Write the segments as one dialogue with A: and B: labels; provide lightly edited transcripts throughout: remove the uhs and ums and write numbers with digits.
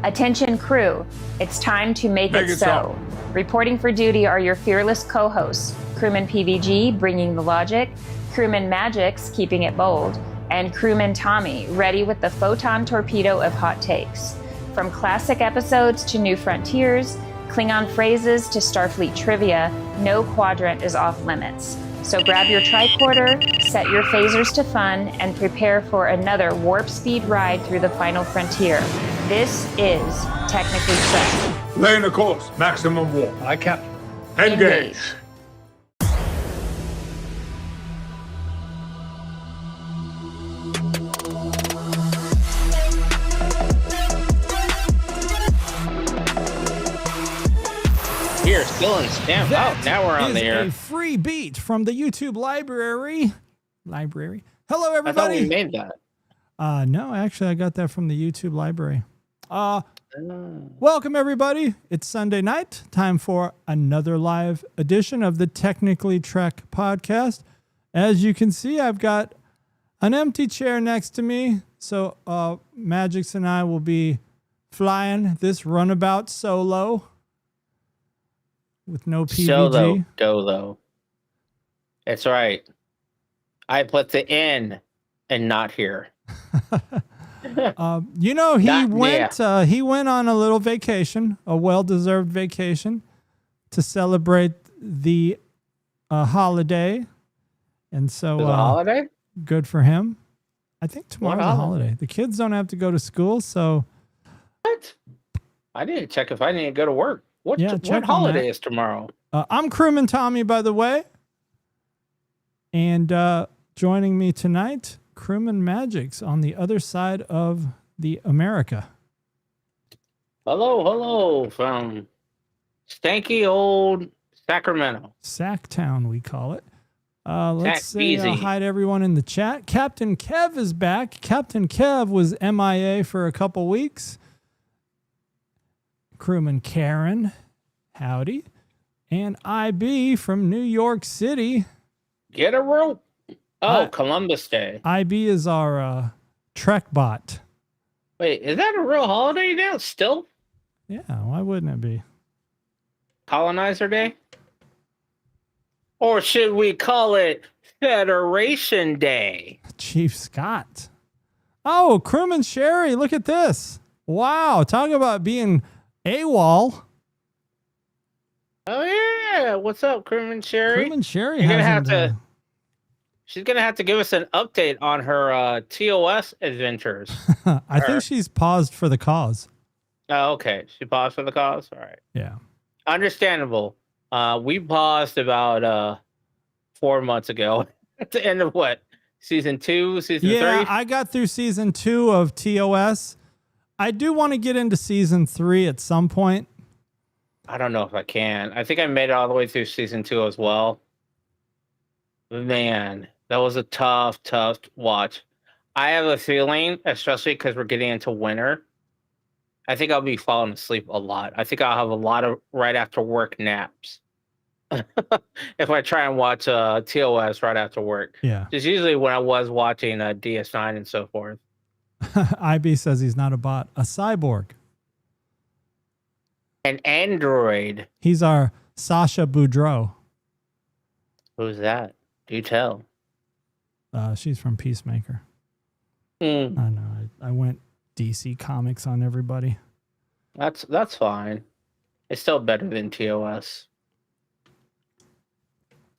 A: Attention crew, it's time to make it so. Reporting for duty are your fearless co-hosts, Crewman PVG, bringing the logic, Crewman Mgyx, keeping it bold, and Crewman Tommy, ready with the photon torpedo of hot takes. From classic episodes to new frontiers, Klingon phrases to Starfleet trivia, no quadrant is off limits. So grab your tricorder, set your phasers to fun, and prepare for another warp speed ride through the final frontier. This is Technically Trek.
B: Laying the course, maximum warp.
C: Aye, Captain.
B: Engage.
C: Here, still in stamp. Oh, now we're on the air.
D: A free beat from the YouTube library. Hello, everybody.
C: I thought we made that.
D: No, actually, I got that from the YouTube library. Welcome, everybody. It's Sunday night. Time for another live edition of the Technically Trek podcast. As you can see, I've got an empty chair next to me. So Mgyx and I will be flying this runabout solo. With no PVG.
C: Solo dolo. It's right. I put the N and not here.
D: You know, he went on a little vacation, a well-deserved vacation, to celebrate the holiday, and so
C: the holiday.
D: Good for him. I think tomorrow's
C: What
D: a holiday. The kids don't have to go to school, so.
C: What? I need to check if I need to go to work. What
D: Check
C: holiday is tomorrow?
D: I'm Crewman Tommy, by the way. And joining me tonight, Crewman Mgyx on the other side of the America.
C: Hello, from stanky old Sacramento.
D: Sacktown, we call it. Let's say
C: easy.
D: hi to everyone in the chat. Captain Kev is back. Captain Kev was MIA for a couple weeks. Crewman Karen, howdy. And IB from New York City.
C: Get a rope. Oh, Columbus Day.
D: IB is our Trek bot.
C: Wait, is that a real holiday now still?
D: Yeah, why wouldn't it be?
C: Colonizer Day? Or should we call it Federation Day?
D: Chief Scott. Oh, Crewman Sherry, look at this. Wow, talk about being AWOL.
C: Oh yeah, what's up, Crewman Sherry?
D: Crewman Sherry
C: You're gonna have to. She's gonna have to give us an update on her TOS adventures.
D: I think she's paused for the cause.
C: Oh, okay. She paused for the cause. All right.
D: Yeah.
C: Understandable. We paused about 4 months ago at the end of what? Season 2, season 3?
D: Yeah, I got through season 2 of TOS. I do want to get into season 3 at some point.
C: I don't know if I can. I think I made it all the way through season 2 as well. Man, that was a tough watch. I have a feeling, especially because we're getting into winter, I think I'll be falling asleep a lot. I think I'll have a lot of right after work naps. If I try and watch TOS right after work.
D: Yeah.
C: Just usually when I was watching DS9 and so forth.
D: IB says he's not a bot, a cyborg.
C: An android.
D: He's our Sasha Boudreau.
C: Who's that? Do tell.
D: She's from Peacemaker.
C: Mm.
D: I know. I went DC Comics on everybody.
C: That's fine. It's still better than TOS.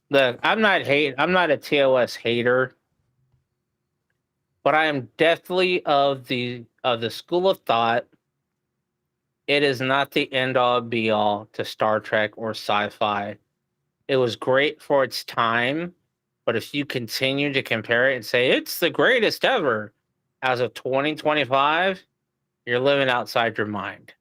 C: Look, I'm not a TOS hater, but I am definitely of the school of thought. It is not the end all be all to Star Trek or sci-fi. It was great for its time, but if you continue to compare it and say it's the greatest ever as of 2025, you're living outside your mind.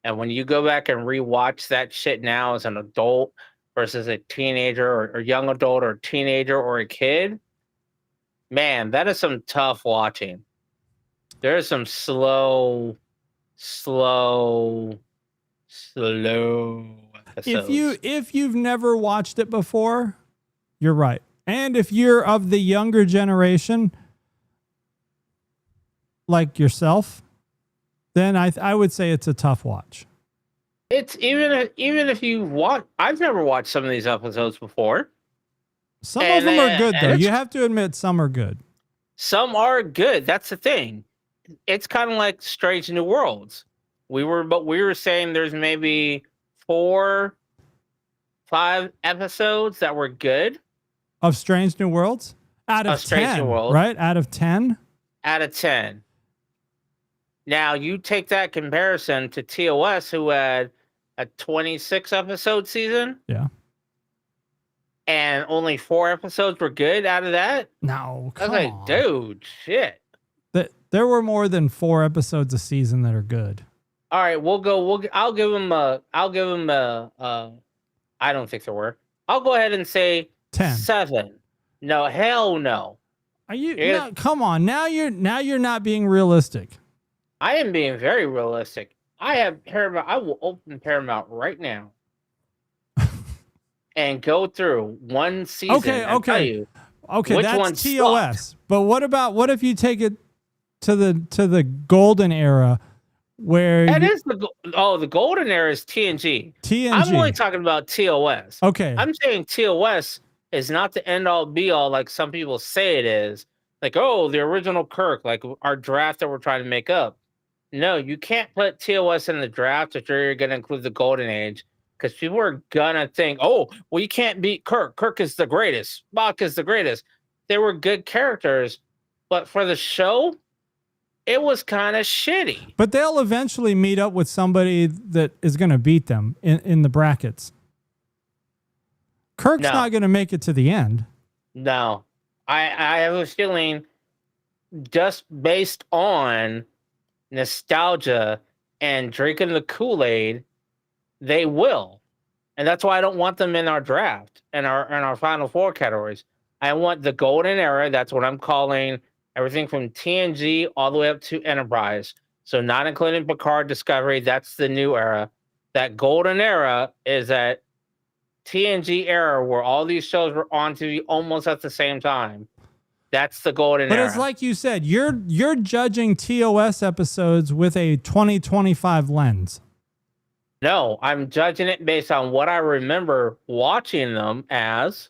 C: And when you go back and rewatch that shit now as an adult versus a teenager or young adult or teenager or a kid, man, that is some tough watching. There is some slow episodes.
D: If you've never watched it before, you're right. And if you're of the younger generation, like yourself, then I would say it's a tough watch.
C: It's even if you watch. I've never watched some of these episodes before.
D: Some of them are good, though. You have to admit some are good.
C: Some are good. That's the thing. It's kind of like Strange New Worlds. We were saying there's maybe 4, 5 episodes that were good
D: Of Strange New Worlds? Out of 10, right? Out of 10?
C: Out of 10. Now, you take that comparison to TOS, who had a 26 episode season.
D: Yeah.
C: And only 4 episodes were good out of that.
D: No,
C: I was like, dude, shit.
D: There were more than 4 episodes a season that are good.
C: All right, I'll give him a. I don't think there were. I'll go ahead and say
D: 10.
C: 7. No, hell no.
D: Are you? No, come on. Now you're not being realistic.
C: I am being very realistic. I have Paramount. I will open Paramount right now and go through one season.
D: Okay.
C: Tell you
D: Okay,
C: which
D: that's
C: one
D: TOS.
C: sucked.
D: But what if you take it to the golden era, where
C: the golden era is TNG. I'm only talking about TOS.
D: Okay.
C: I'm saying TOS is not the end all be all like some people say it is. Like, oh, the original Kirk, like our draft that we're trying to make up. No, you can't put TOS in the draft if you're going to include the golden age, because people are going to think, oh, well, you can't beat Kirk. Kirk is the greatest. Spock is the greatest. They were good characters, but for the show, it was kind of shitty.
D: But they'll eventually meet up with somebody that is going to beat them in the brackets. Kirk's not going to make it to the end.
C: No. I have a feeling, just based on nostalgia and drinking the Kool-Aid, they will. And that's why I don't want them in our draft and our Final Four categories. I want the golden era. That's what I'm calling everything from TNG all the way up to Enterprise. So not including Picard, Discovery. That's the new era. That golden era is that TNG era where all these shows were on TV almost at the same time. That's the golden era.
D: But it's like you said, you're judging TOS episodes with a 2025 lens.
C: No, I'm judging it based on what I remember watching them as,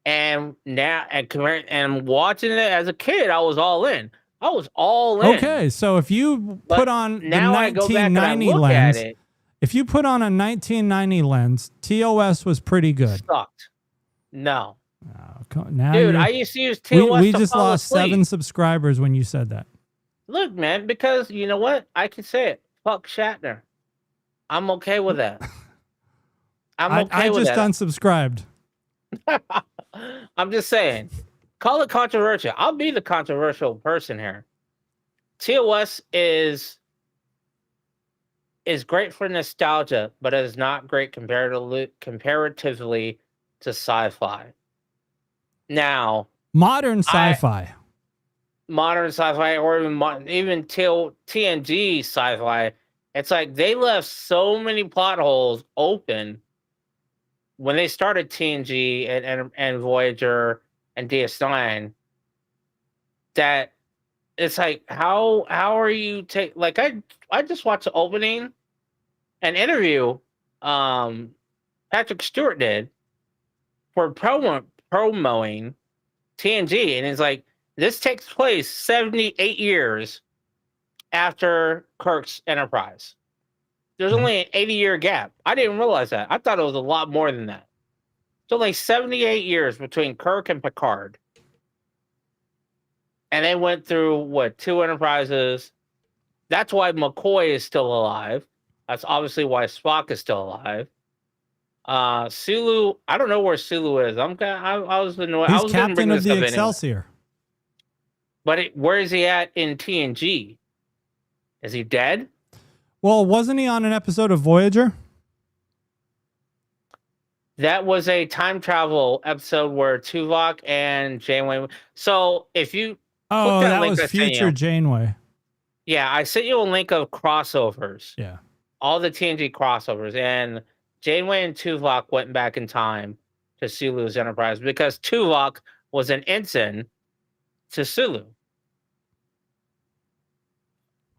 C: and watching it as a kid. I was all in. Okay,
D: so if you put on the 1990 lens, if you put on a 1990 lens, TOS was pretty good.
C: Sucked. No.
D: Now
C: dude, I used to use TOS.
D: We just lost 7 subscribers when you said that.
C: Look, man, because you know what? I can say it. Fuck Shatner. I'm okay with that.
D: I just unsubscribed.
C: I'm just saying. Call it controversial. I'll be the controversial person here. TOS is great for nostalgia, but it is not great comparatively to sci-fi. Now,
D: modern sci-fi,
C: or even TNG sci-fi, it's like they left so many plot holes open when they started TNG and Voyager and DS9 that it's like how are you like I just watched the opening and interview Patrick Stewart did for promoting TNG, and it's like this takes place 78 years after Kirk's Enterprise. There's only an 80-year gap. I didn't realize that. I thought it was a lot more than that. It's only 78 years between Kirk and Picard. And they went through, 2 Enterprises. That's why McCoy is still alive. That's obviously why Spock is still alive. Sulu, I don't know where Sulu is. I was annoyed.
D: He's captain of the Excelsior.
C: Anyway. But where is he at in TNG? Is he dead?
D: Well, wasn't he on an episode of Voyager?
C: That was a time travel episode where Tuvok and Janeway. So if you
D: that was future Janeway.
C: Yeah, I sent you a link of crossovers.
D: Yeah,
C: all the TNG crossovers, and Janeway and Tuvok went back in time to Sulu's Enterprise because Tuvok was an ensign to Sulu.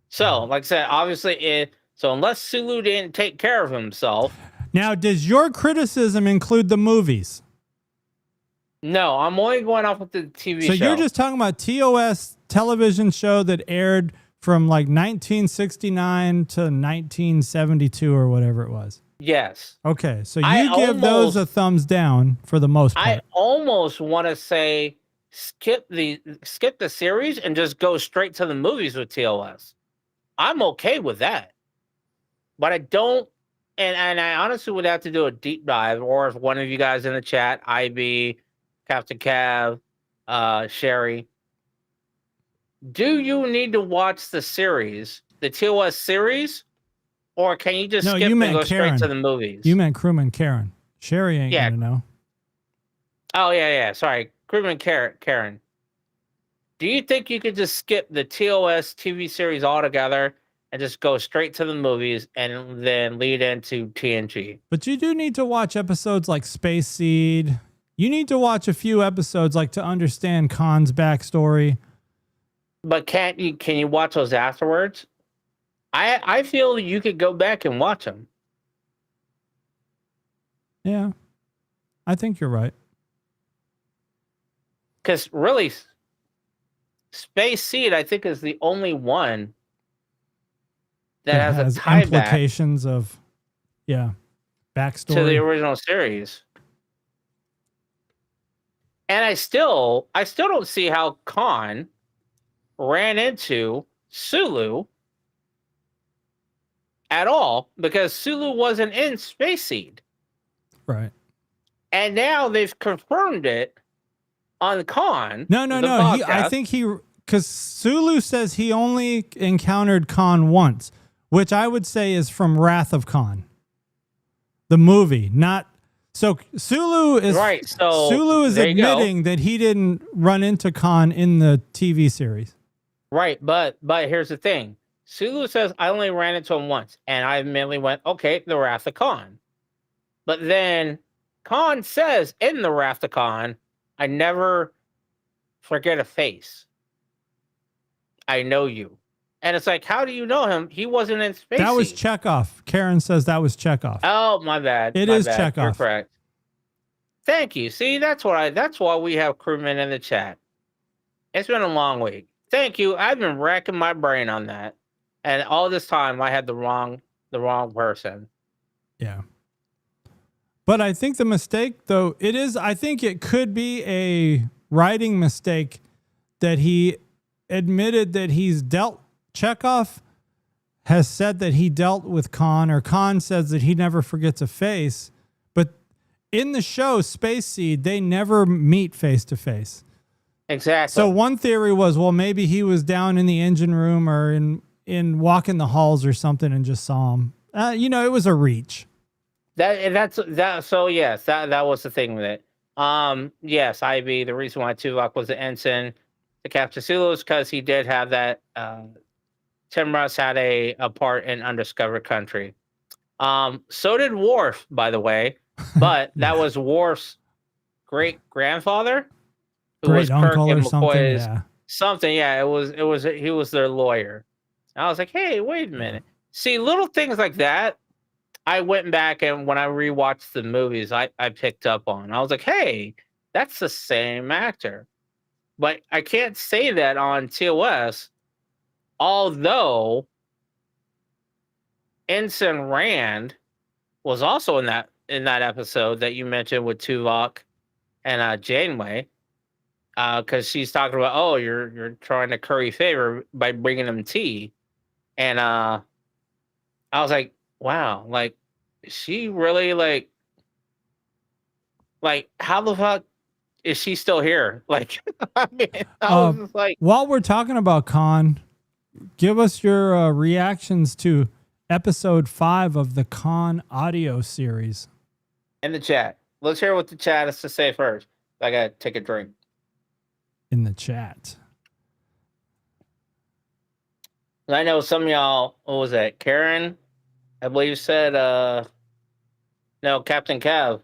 C: So, like I said, obviously, so unless Sulu didn't take care of himself.
D: Now, does your criticism include the movies?
C: No, I'm only going off with the TV show.
D: So you're just talking about TOS television show that aired from like 1969 to 1972 or whatever it was.
C: Yes.
D: Okay, so you give those a thumbs down for the most part.
C: I almost want to say skip the series and just go straight to the movies with TOS. I'm okay with that. But I don't, and I honestly would have to do a deep dive, or if one of you guys in the chat, IB, Captain Cav, Sherry, do you need to watch the series, the TOS series, or can you just skip and go straight to the movies?
D: You meant Crewman Karen. Sherry ain't gonna know.
C: Oh, yeah. Sorry. Crewman Karen. Do you think you could just skip the TOS TV series altogether and just go straight to the movies and then lead into TNG?
D: But you do need to watch episodes like Space Seed. You need to watch a few episodes like to understand Khan's backstory.
C: But can you watch those afterwards? I feel you could go back and watch them.
D: Yeah, I think you're right.
C: Because really, Space Seed, I think, is the only one that has a tie
D: implications of, backstory
C: to the original series. And I still don't see how Khan ran into Sulu at all, because Sulu wasn't in Space Seed.
D: Right.
C: And now they've confirmed it on Khan.
D: No. I think because Sulu says he only encountered Khan once, which I would say is from Wrath of Khan, the movie. Not so. Sulu is
C: right. So
D: Sulu is admitting that he didn't run into Khan in the TV series.
C: Right, but here's the thing. Sulu says, I only ran into him once, and I immediately went, okay, the Wrath of Khan. But then Khan says in the Wrath of Khan, I never forget a face. I know you. And it's like, how do you know him? He wasn't in Space
D: That was
C: Seed.
D: Chekhov. Karen says that was Chekhov.
C: Oh, my bad.
D: It
C: my
D: is
C: bad.
D: Chekhov.
C: You're correct. Thank you. See, that's why we have crewmen in the chat. It's been a long week. Thank you. I've been racking my brain on that. And all this time I had the wrong person.
D: Yeah. But I think the mistake, though, I think it could be a writing mistake that he admitted that Chekhov has said that he dealt with Khan, or Khan says that he never forgets a face. But in the show, Space Seed, they never meet face to face.
C: Exactly.
D: So one theory was, well, maybe he was down in the engine room or in walking the halls or something and just saw him. It was a reach.
C: That. So yes, that was the thing with it. Yes, IB. The reason why Tuvok was the ensign to capture Sulu is because he did have that. Tim Russ had a part in Undiscovered Country. So did Worf, by the way, but that was Worf's great grandfather.
D: Great uncle or something.
C: Something. Yeah, it was. He was their lawyer. I was like, hey, wait a minute. See, little things like that, I went back and when I rewatched the movies, I picked up on. I was like, hey, that's the same actor. But I can't say that on TOS, although Ensign Rand was also in that episode that you mentioned with Tuvok and Janeway. Because she's talking about, oh, you're trying to curry favor by bringing them tea. And I was like, wow, like, is she really like how the fuck is she still here? Like, I mean, I was just like,
D: while we're talking about Khan, give us your reactions to episode 5 of the Khan audio series.
C: In the chat. Let's hear what the chat has to say first. I gotta take a drink.
D: In the chat.
C: I know some of y'all, what was that? Karen, I believe said, no, Captain Cav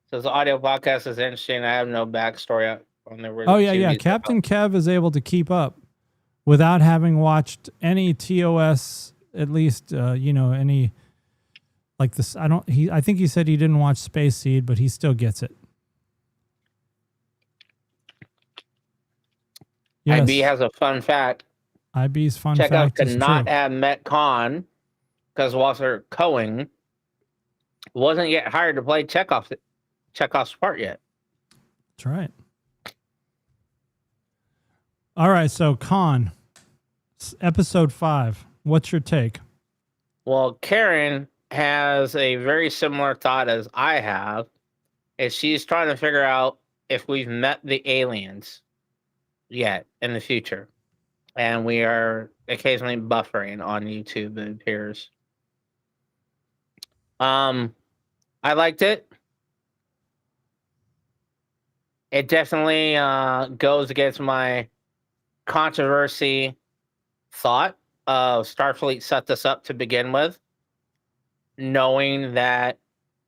C: says the audio podcast is interesting. I have no backstory on the original.
D: Oh, yeah. Captain Kev is able to keep up without having watched any TOS, at least, any like this. I think he said he didn't watch Space Seed, but he still gets it. Yes.
C: IB has a fun fact.
D: IB's fun
C: Chekhov
D: fact
C: could
D: is
C: not
D: true.
C: have met Khan because Walter Cohen wasn't yet hired to play Chekhov's part yet.
D: That's right. All right, so Khan, episode 5. What's your take?
C: Well, Karen has a very similar thought as I have, is she's trying to figure out if we've met the aliens yet in the future. And we are occasionally buffering on YouTube, it appears. I liked it. It definitely goes against my controversy thought of Starfleet set this up to begin with, knowing that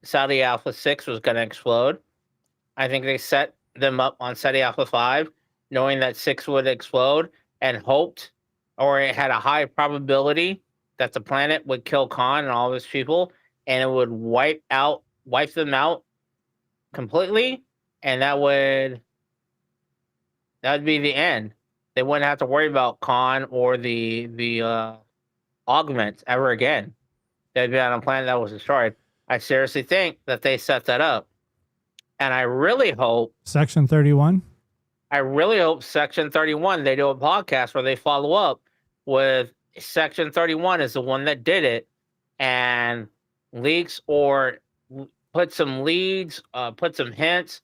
C: Saudi Alpha 6 was going to explode. I think they set them up on Saudi Alpha 5, knowing that 6 would explode, and hoped, or it had a high probability that the planet would kill Khan and all of his people, and it would wipe them out completely, and that would be the end. They wouldn't have to worry about Khan or the augments ever again. They'd be on a planet that was destroyed. I seriously think that they set that up. And I really hope
D: Section 31?
C: I really hope Section 31, they do a podcast where they follow up with Section 31 is the one that did it, and leaks or put some leads, put some hints,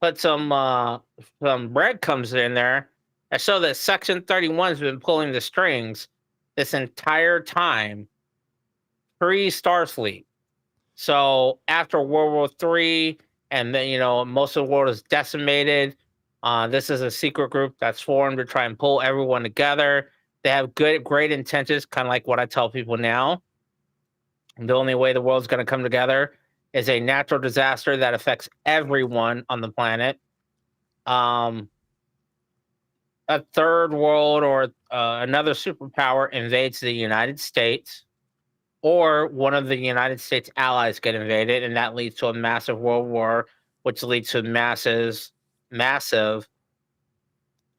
C: put some breadcrumbs in there, and show that Section 31 has been pulling the strings this entire time, pre-Starfleet. So after World War III, and then, most of the world is decimated, this is a secret group that's formed to try and pull everyone together. They have great intentions, kind of like what I tell people now. The only way the world's going to come together is a natural disaster that affects everyone on the planet. A third world or another superpower invades the United States, or one of the United States allies get invaded, and that leads to a massive world war, which leads to massive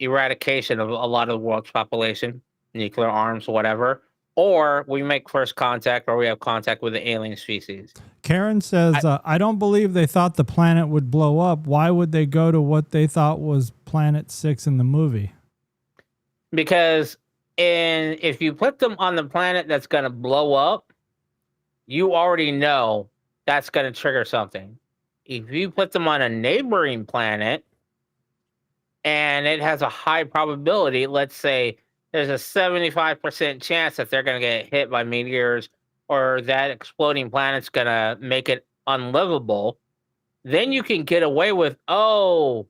C: eradication of a lot of the world's population, nuclear arms, whatever. Or we make first contact, or we have contact with the alien species.
D: Karen says, I don't believe they thought the planet would blow up. Why would they go to what they thought was Planet 6 in the movie?
C: Because if you put them on the planet that's going to blow up, you already know that's going to trigger something. If you put them on a neighboring planet and it has a high probability, let's say there's a 75% chance that they're going to get hit by meteors, or that exploding planet's going to make it unlivable, then you can get away with, oh,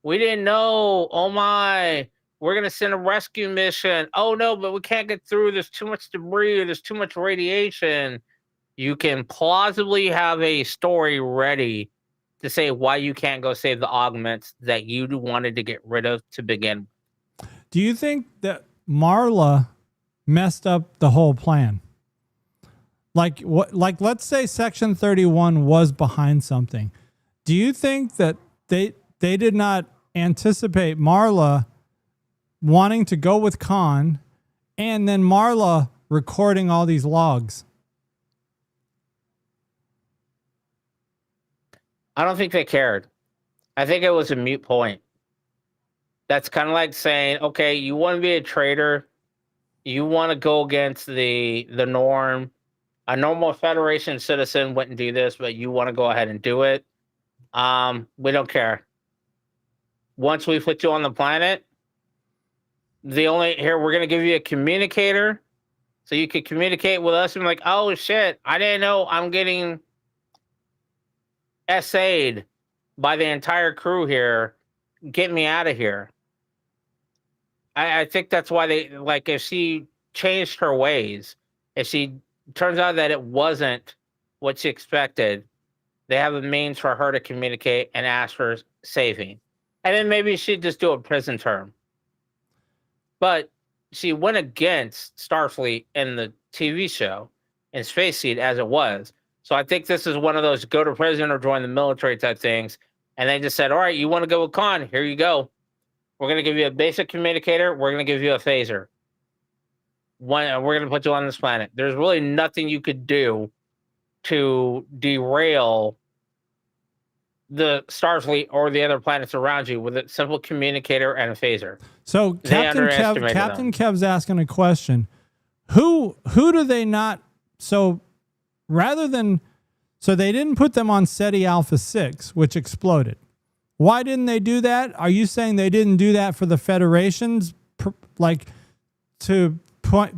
C: we didn't know, oh my, we're going to send a rescue mission. Oh no, but we can't get through. There's too much debris, or there's too much radiation. You can plausibly have a story ready to say why you can't go save the augments that you wanted to get rid of to begin with.
D: Do you think that Marla messed up the whole plan? Like let's say Section 31 was behind something. Do you think that they did not anticipate Marla wanting to go with Khan, and then Marla recording all these logs?
C: I don't think they cared. I think it was a moot point. That's kind of like saying, okay, you want to be a traitor, you want to go against the norm. A normal Federation citizen wouldn't do this, but you want to go ahead and do it. We don't care. Once we put you on the planet, we're going to give you a communicator so you can communicate with us and be like, oh shit, I didn't know I'm getting SA'd by the entire crew here. Get me out of here. I think that's why they, like, if she changed her ways, if she turns out that it wasn't what she expected, they have a means for her to communicate and ask for saving. And then maybe she'd just do a prison term. But she went against Starfleet in the TV show and Space Seed as it was. So I think this is one of those go to prison or join the military type things. And they just said, all right, you want to go with Khan? Here you go. We're going to give you a basic communicator. We're going to give you a phaser. We're going to put you on this planet. There's really nothing you could do to derail the Starfleet or the other planets around you with a simple communicator and a phaser.
D: So Captain Kev's asking a question. Who do they not? So rather than, so they didn't put them on SETI Alpha 6, which exploded. Why didn't they do that? Are you saying they didn't do that for the Federation's, like, to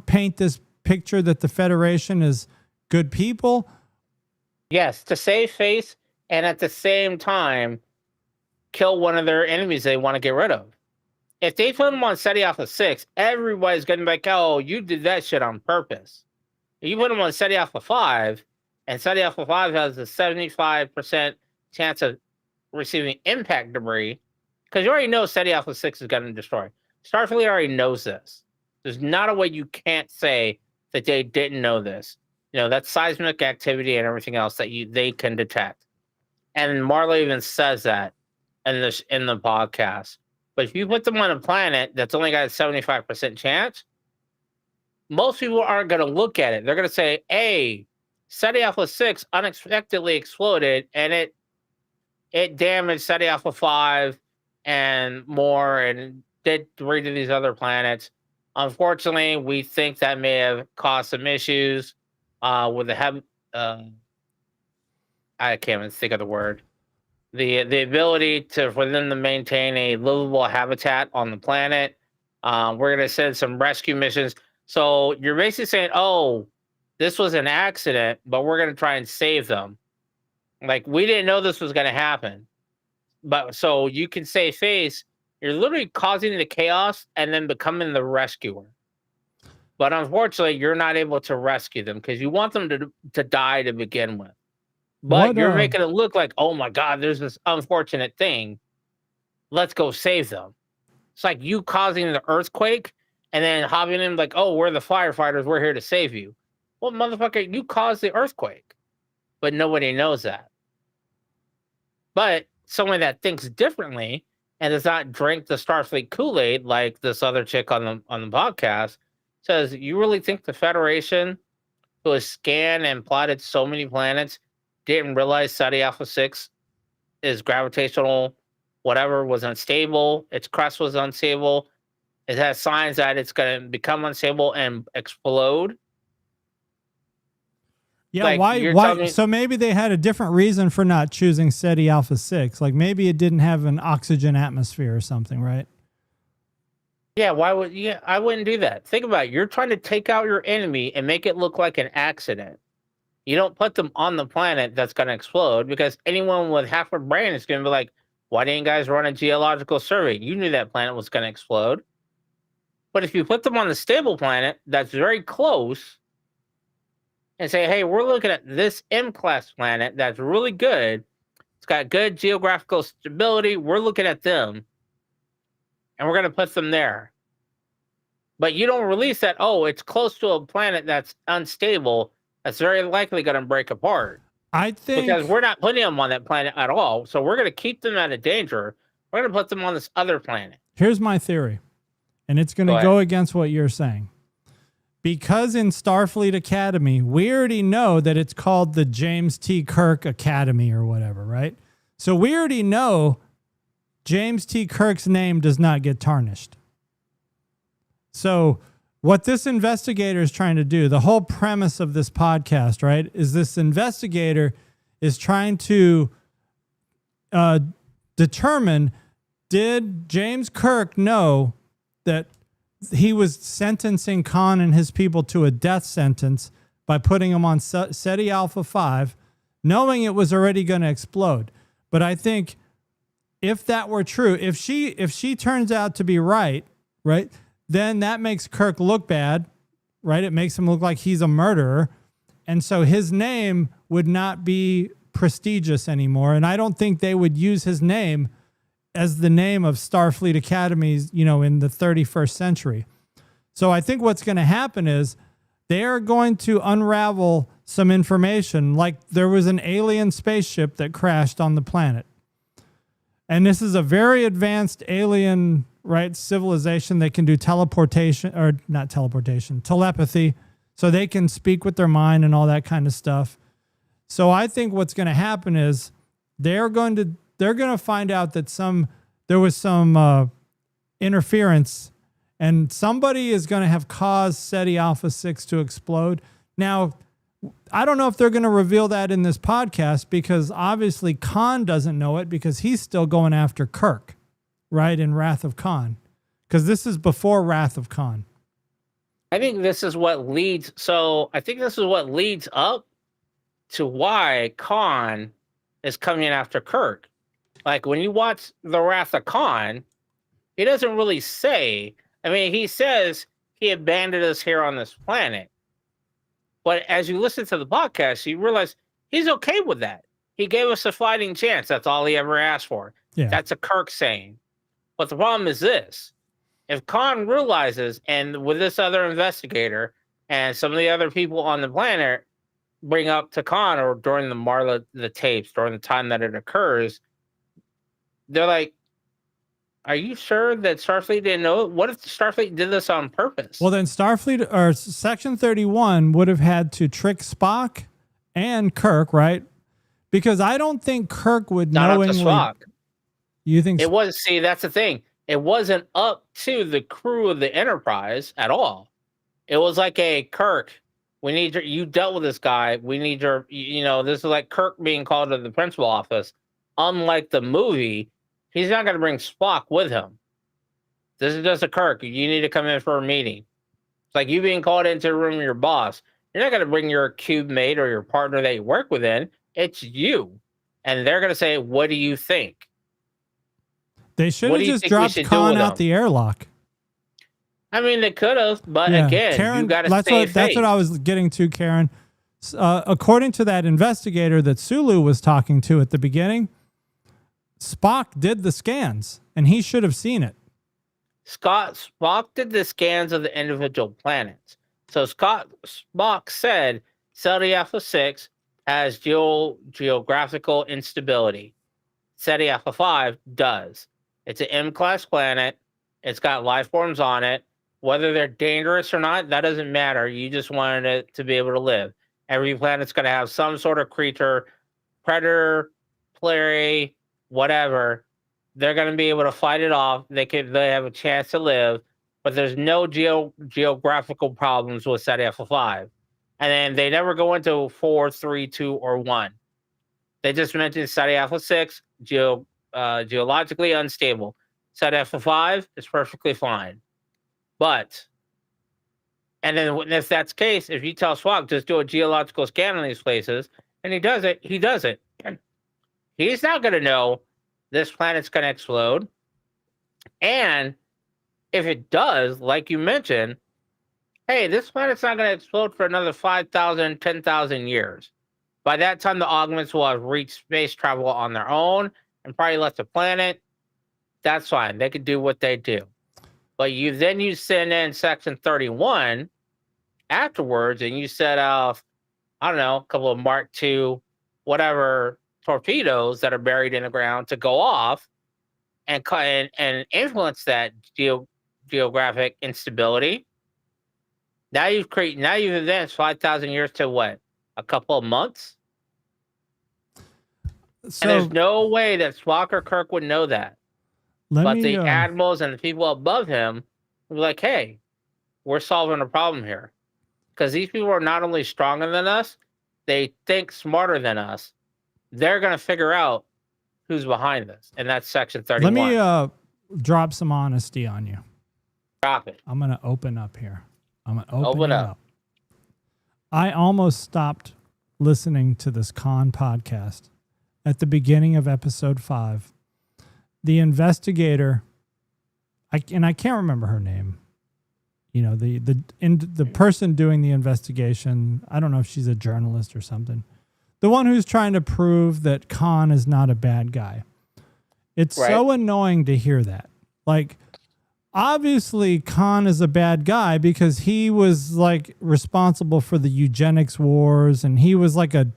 D: paint this picture that the Federation is good people?
C: Yes, to save face and at the same time kill one of their enemies they want to get rid of. If they put them on SETI Alpha 6, everybody's going to be like, oh, you did that shit on purpose. If you put them on SETI Alpha 5, and SETI Alpha 5 has a 75% chance of receiving impact debris, because you already know SETI Alpha 6 is going to destroy. Starfleet already knows this. There's not a way you can't say that they didn't know this. You know, that's seismic activity and everything else that they can detect. And Marla even says that in the podcast. But if you put them on a planet that's only got a 75% chance, most people aren't going to look at it. They're going to say, hey, SETI Alpha 6 unexpectedly exploded, and it damaged SETI Alpha 5 and more, and did 3 to these other planets. Unfortunately, we think that may have caused some issues with the I can't even think of the word. The ability for them to maintain a livable habitat on the planet. We're going to send some rescue missions. So you're basically saying, oh, this was an accident, but we're going to try and save them. Like, we didn't know this was going to happen. But so you can save face. You're literally causing the chaos and then becoming the rescuer. But unfortunately, you're not able to rescue them because you want them to die to begin with. But you're making it look like, oh my God, there's this unfortunate thing. Let's go save them. It's like you causing the earthquake and then hopping in like, oh, we're the firefighters. We're here to save you. Well, motherfucker, you caused the earthquake. But nobody knows that. But someone that thinks differently and does not drink the Starfleet Kool-Aid like this other chick on the podcast says, you really think the Federation, who has scanned and plotted so many planets, didn't realize SETI Alpha 6 is gravitational, whatever, was unstable. Its crust was unstable. It has signs that it's going to become unstable and explode.
D: Yeah, like, why? So maybe they had a different reason for not choosing SETI Alpha 6. Like maybe it didn't have an oxygen atmosphere or something, right?
C: Yeah, why would I wouldn't do that. Think about it. You're trying to take out your enemy and make it look like an accident. You don't put them on the planet that's going to explode because anyone with half a brain is going to be like, why didn't you guys run a geological survey? You knew that planet was going to explode. But if you put them on the stable planet that's very close and say, hey, we're looking at this M-class planet that's really good. It's got good geographical stability. We're looking at them. And we're going to put them there. But you don't release that, oh, it's close to a planet that's unstable. That's very likely going to break apart.
D: I think
C: because we're not putting them on that planet at all. So we're going to keep them out of danger. We're going to put them on this other planet.
D: Here's my theory, and it's going to go against what you're saying. Because in Starfleet Academy, we already know that it's called the James T. Kirk Academy or whatever, right? So we already know James T. Kirk's name does not get tarnished. So what this investigator is trying to do, the whole premise of this podcast, right, is this investigator is trying to determine, did James Kirk know that he was sentencing Khan and his people to a death sentence by putting them on SETI Alpha 5, knowing it was already going to explode? But I think if that were true, if she turns out to be right, then that makes Kirk look bad, right? It makes him look like he's a murderer. And so his name would not be prestigious anymore. And I don't think they would use his name as the name of Starfleet Academies, in the 31st century. So I think what's going to happen is they're going to unravel some information, like there was an alien spaceship that crashed on the planet. And this is a very advanced alien, right, civilization. They can do teleportation, or not teleportation, telepathy. So they can speak with their mind and all that kind of stuff. So I think what's going to happen is they're going to find out that there was some interference, and somebody is going to have caused SETI Alpha 6 to explode. Now, I don't know if they're going to reveal that in this podcast, because obviously Khan doesn't know it, because he's still going after Kirk, right, in Wrath of Khan, because this is before Wrath of Khan.
C: I think this is what leads. So I think this is what leads up to why Khan is coming after Kirk. Like when you watch the Wrath of Khan, he doesn't really say. I mean, he says he abandoned us here on this planet. But as you listen to the podcast, you realize he's okay with that. He gave us a fighting chance. That's all he ever asked for.
D: Yeah.
C: That's a Kirk saying. But the problem is this. If Khan realizes, and with this other investigator and some of the other people on the planet bring up to Khan, or during the tapes, during the time that it occurs, they're like, are you sure that Starfleet didn't know it? What if Starfleet did this on purpose?
D: Well, then Starfleet, or Section 31, would have had to trick Spock and Kirk, right? Because I don't think Kirk would knowingly.
C: Not up to Spock.
D: You think
C: it was? See, that's the thing. It wasn't up to the crew of the Enterprise at all. It was like, hey, Kirk, we need you dealt with this guy. We need this is like Kirk being called to the principal office. Unlike the movie, he's not going to bring Spock with him. This is just a Kirk. You need to come in for a meeting. It's like you being called into the room of your boss. You're not going to bring your cube mate or your partner that you work with in. It's you. And they're going to say, what do you think?
D: They should have just dropped Khan out the airlock.
C: I mean, they could have, but again,
D: Karen,
C: you got to stay safe.
D: That's what I was getting to, Karen. According to that investigator that Sulu was talking to at the beginning, Spock did the scans, and he should have seen it.
C: Spock did the scans of the individual planets. So Spock said SETI Alpha 6 has geographical instability. SETI Alpha 5 does. It's an M-class planet. It's got life forms on it. Whether they're dangerous or not, that doesn't matter. You just wanted it to be able to live. Every planet's going to have some sort of creature, predator, prey, whatever. They're going to be able to fight it off. They have a chance to live, but there's no geographical problems with SETI Alpha 5. And then they never go into 4, 3, 2, or 1. They just mentioned SETI Alpha 6, geologically unstable. SETI Alpha 5 is perfectly fine. And then if that's the case, if you tell Spock, just do a geological scan on these places, and he does it. He's not going to know this planet's going to explode. And if it does, like you mentioned, hey, this planet's not going to explode for another 5,000, 10,000 years. By that time, the augments will have reached space travel on their own and probably left the planet. That's fine. They could do what they do. But you send in Section 31 afterwards, and you set off, I don't know, a couple of Mark II, whatever, torpedoes that are buried in the ground to go off and influence that geographic instability. Now you've advanced 5,000 years to what? A couple of months? So, and there's no way that Spock or Kirk would know that. But the admirals and the people above him will be like, hey, we're solving a problem here. Because these people are not only stronger than us, they think smarter than us. They're going to figure out who's behind this. And that's Section 31.
D: Let me drop some honesty on you.
C: Drop it.
D: I'm going to open up here. I'm going to open up. I almost stopped listening to this Khan podcast at the beginning of episode 5. The investigator, I can't remember her name. You know, the person doing the investigation, I don't know if she's a journalist or something. The one who's trying to prove that Khan is not a bad guy. It's so annoying to hear that. Like, obviously Khan is a bad guy because he was like responsible for the eugenics wars, and he was like a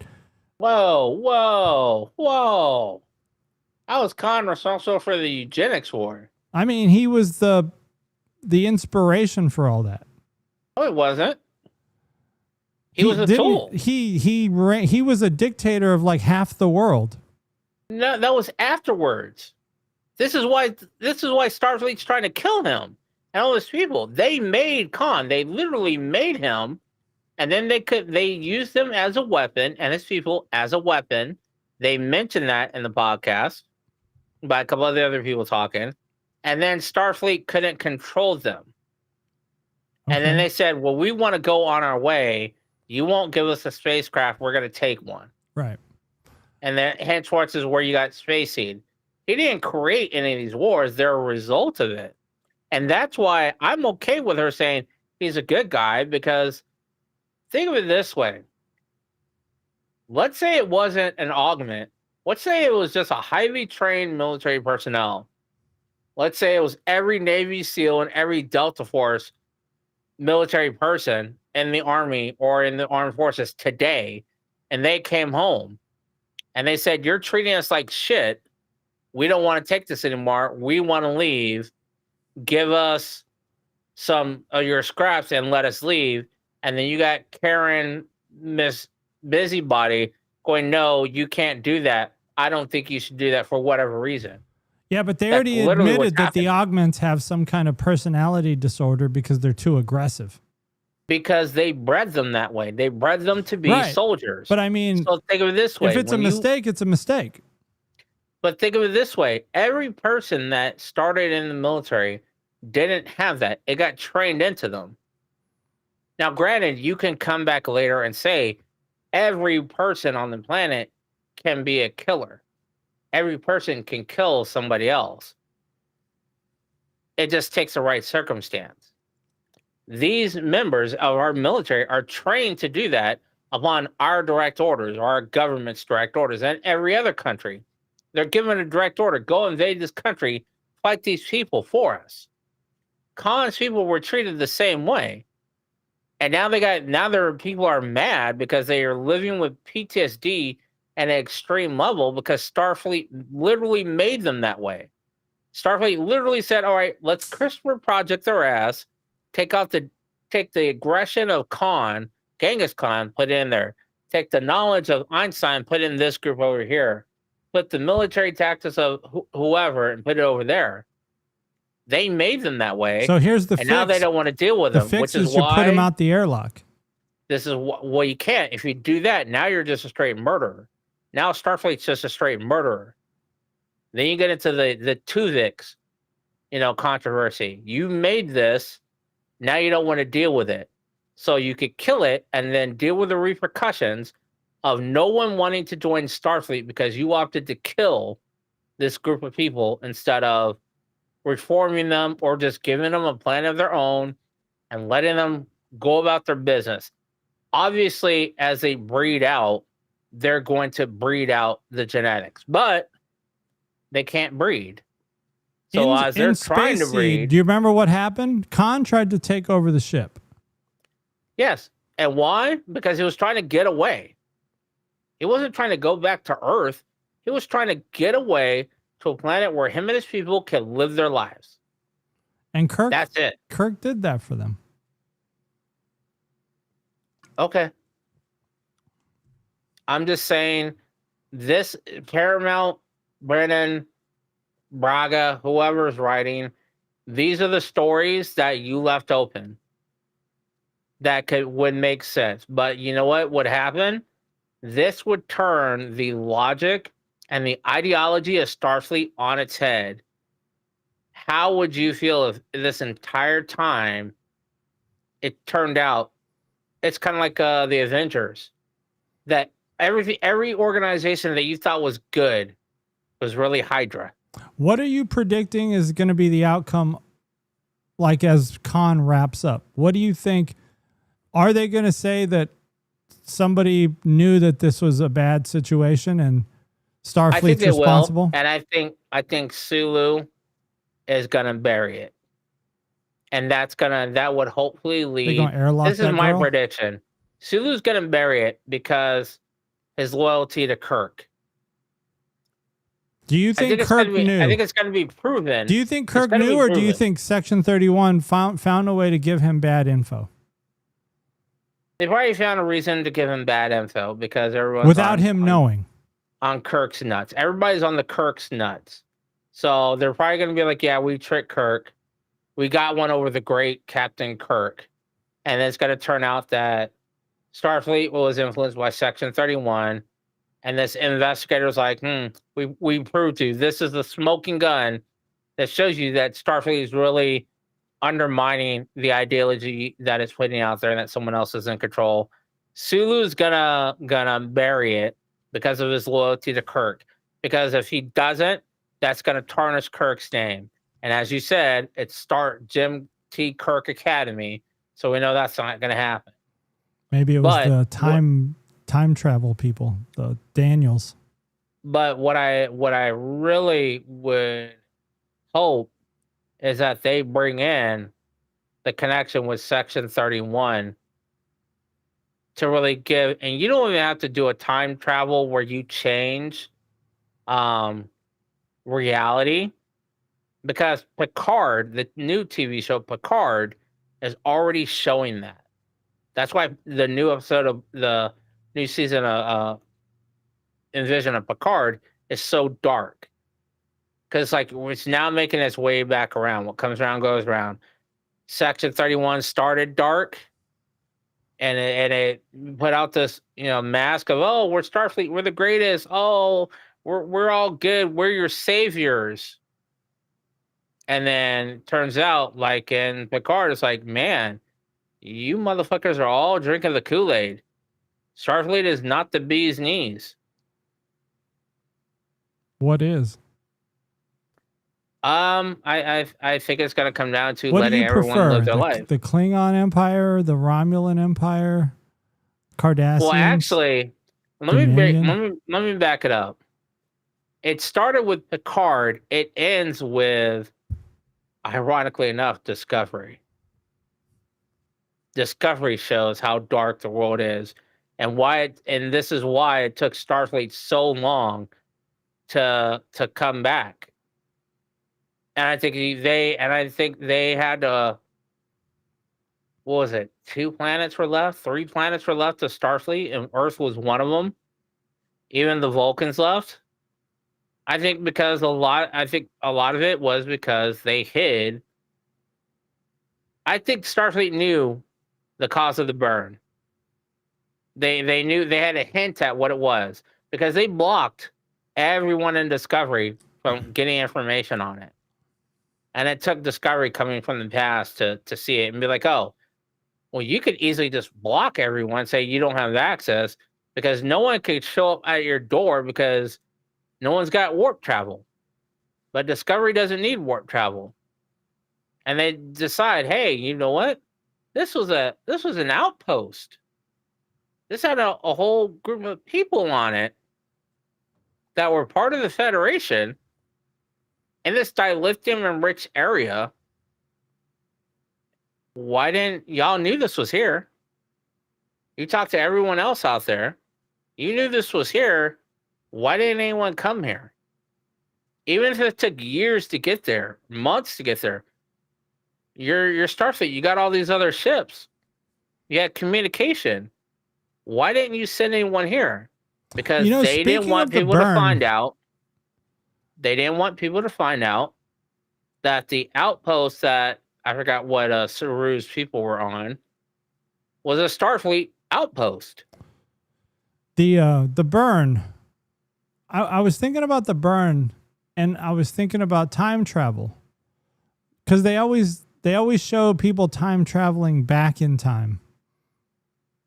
C: Whoa. How was Khan responsible for the eugenics war?
D: I mean, he was the inspiration for all that.
C: No, it wasn't. He was a tool.
D: He was a dictator of like half the world.
C: No, that was afterwards. This is why Starfleet's trying to kill him and all those people. They made Khan. They literally made him, and then they used him as a weapon and his people as a weapon. They mentioned that in the podcast by a couple of the other people talking, and then Starfleet couldn't control them. Okay. And then they said, "Well, we want to go on our way. You won't give us a spacecraft. We're going to take one."
D: Right.
C: And then henceforth is where you got Space Seed. He didn't create any of these wars. They're a result of it. And that's why I'm okay with her saying he's a good guy, because think of it this way. Let's say it wasn't an augment. Let's say it was just a highly trained military personnel. Let's say it was every Navy SEAL and every Delta Force military person in the Army or in the armed forces today, and they came home and they said, "You're treating us like shit. We don't want to take this anymore. We want to leave. Give us some of your scraps and let us leave." And then you got Karen, Miss Busybody, going, "No, you can't do that. I don't think you should do that for whatever reason."
D: Yeah, but they already admitted that the augments have some kind of personality disorder because they're too aggressive.
C: Because they bred them that way. They bred them to be soldiers.
D: But I mean,
C: so think of it this way.
D: If it's a mistake, it's a mistake.
C: But think of it this way. Every person that started in the military didn't have that. It got trained into them. Now, granted, you can come back later and say every person on the planet can be a killer. Every person can kill somebody else. It just takes the right circumstance. These members of our military are trained to do that upon our direct orders, or our government's direct orders, and every other country. They're given a direct order: go invade this country, fight these people for us. Khan's people were treated the same way. And now their people are mad because they are living with PTSD at an extreme level because Starfleet literally made them that way. Starfleet literally said, "All right, let's CRISPR project their ass, take the aggression of Khan, Genghis Khan, put in there. Take the knowledge of Einstein, put in this group over here. Put the military tactics of whoever and put it over there." They made them that way.
D: So here's the fix.
C: And now they don't want to deal with them,
D: which
C: is
D: you
C: why
D: put them out the airlock.
C: This is well, you can't. If you do that, now you're just a straight murderer. Now Starfleet's just a straight murderer. Then you get into the Tuvix, controversy. You made this. Now you don't want to deal with it. So you could kill it and then deal with the repercussions of no one wanting to join Starfleet because you opted to kill this group of people instead of reforming them or just giving them a plan of their own and letting them go about their business. Obviously, as they breed out, they're going to breed out the genetics, but they can't breed. So as they're trying to breed...
D: Do you remember what happened? Khan tried to take over the ship.
C: Yes. And why? Because he was trying to get away. He wasn't trying to go back to Earth. He was trying to get away to a planet where him and his people can live their lives.
D: And Kirk...
C: That's it.
D: Kirk did that for them.
C: Okay. I'm just saying, this Paramount, Brennan, Braga, whoever's writing, these are the stories that you left open that would make sense. But you know what would happen? This would turn the logic and the ideology of Starfleet on its head. How would you feel if this entire time it turned out? It's kind of like the Avengers, that every organization that you thought was good was really Hydra.
D: What are you predicting is going to be the outcome, like as Khan wraps up? What do you think? Are they going to say that somebody knew that this was a bad situation and Starfleet's responsible?
C: Will, and I think Sulu is going to bury it. and that would hopefully
D: They
C: lead.
D: gonna airlock
C: This is
D: that
C: my
D: girl?
C: prediction. Sulu's gonna bury it because his loyalty to Kirk.
D: Do you think Kirk knew?
C: I think it's gonna be proven.
D: Do you think
C: It's
D: Kirk
C: gonna
D: knew,
C: be
D: or do you
C: proven.
D: think Section 31 found a way to give him bad info
C: They probably found a reason to give him bad info because everyone's
D: without him knowing?
C: on Kirk's nuts. Everybody's on the Kirk's nuts. So they're probably going to be like, yeah, we tricked Kirk. We got one over the great Captain Kirk. And it's going to turn out that Starfleet was influenced by Section 31. And this investigator's like, we proved to you. This is the smoking gun that shows you that Starfleet is really undermining the ideology that it's putting out there and that someone else is in control. Sulu's gonna bury it because of his loyalty to Kirk. Because if he doesn't, that's gonna tarnish Kirk's name. And as you said, it's Jim T. Kirk Academy, so we know that's not gonna happen.
D: Maybe it was the time travel people, the Daniels.
C: But what I really would hope is that they bring in the connection with Section 31 to really give, and you don't even have to do a time travel where you change reality, because Picard, the new TV show Picard, is already showing that. That's why the new episode of the new season of Envision of Picard is so dark. Because like it's now making its way back around. What comes around goes around. Section 31 started dark, and it put out this mask of, oh, we're Starfleet, we're the greatest. Oh, we're all good. We're your saviors. And then turns out, like in Picard, it's like, man, you motherfuckers are all drinking the Kool-Aid. Starfleet is not the bee's knees.
D: What is?
C: I think it's gonna come down to
D: What do
C: letting
D: you
C: everyone
D: prefer?
C: live their life.
D: The Klingon Empire, the Romulan Empire, Cardassians?
C: Well, actually, let me back it up. It started with Picard. It ends with, ironically enough, Discovery. Discovery shows how dark the world is, and and this is why it took Starfleet so long to come back. And I think they had what was it? 2 planets were left, 3 planets were left to Starfleet, and Earth was one of them. Even the Vulcans left. I think a lot of it was because they hid. I think Starfleet knew the cause of the burn. They knew, they had a hint at what it was, because they blocked everyone in Discovery from getting information on it. And it took Discovery coming from the past to see it and be like, oh, well, you could easily just block everyone, say you don't have access, because no one could show up at your door because no one's got warp travel. But Discovery doesn't need warp travel. And they decide, hey, you know what? This was an outpost. This had a whole group of people on it that were part of the Federation in this dilithium-enriched area. Why didn't y'all knew this was here? You talked to everyone else out there. You knew this was here. Why didn't anyone come here? Even if it took years to get there, months to get there, you're Starfleet. You got all these other ships. You had communication. Why didn't you send anyone here? Because they didn't want people to find out. They didn't want people to find out that the outpost that, I forgot what Saru's people were on, was a Starfleet outpost.
D: The burn. I was thinking about the burn, and I was thinking about time travel, because they always show people time traveling back in time.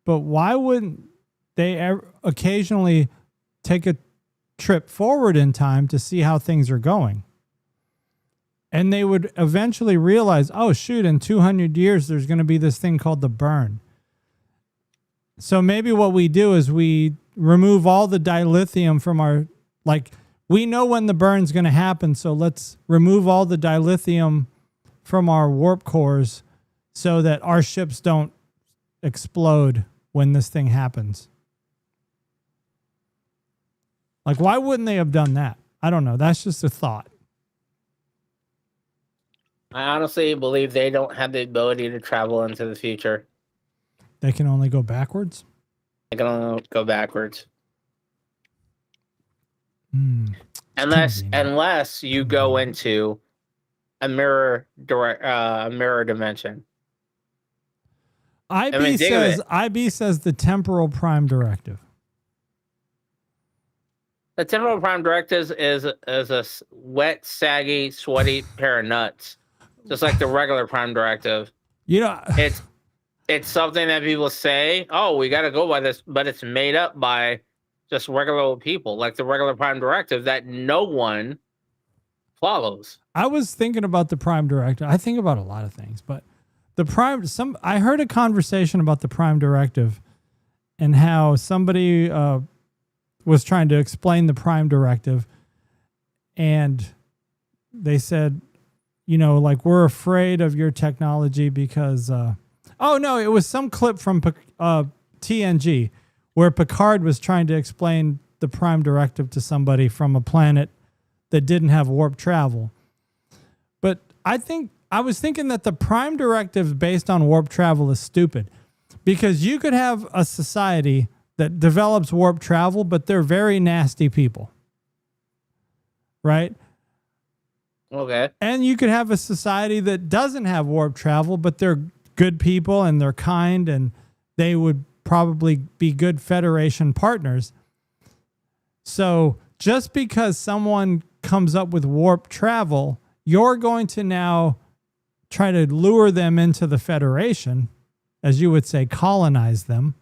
D: But why wouldn't they occasionally take a trip forward in time to see how things are going? And they would eventually realize, oh shoot, in 200 years there's going to be this thing called the burn. So maybe what we do is we remove all the dilithium from our, like, we know when the burn's going to happen, so let's remove all the dilithium from our warp cores so that our ships don't explode when this thing happens. Like, why wouldn't they have done that? I don't know. That's just a thought.
C: I honestly believe they don't have the ability to travel into the future.
D: They can only go backwards?
C: They can only go backwards. Unless you go into a mirror dimension.
D: IB says the temporal prime directive.
C: The temporal prime directive is a wet, saggy, sweaty pair of nuts, just like the regular prime directive.
D: You know,
C: it's something that people say, "Oh, we got to go by this," but it's made up by just regular people, like the regular prime directive that no one follows.
D: I was thinking about the prime directive. I think about a lot of things, but I heard a conversation about the prime directive and how somebody was trying to explain the prime directive, and they said, you know, like, we're afraid of your technology because oh no, it was some clip from TNG where Picard was trying to explain the prime directive to somebody from a planet that didn't have warp travel. But I was thinking that the prime directive based on warp travel is stupid, because you could have a society that develops warp travel, but they're very nasty people. Right?
C: Okay.
D: And you could have a society that doesn't have warp travel, but they're good people and they're kind and they would probably be good Federation partners. So just because someone comes up with warp travel, you're going to now try to lure them into the Federation, as you would say, colonize them.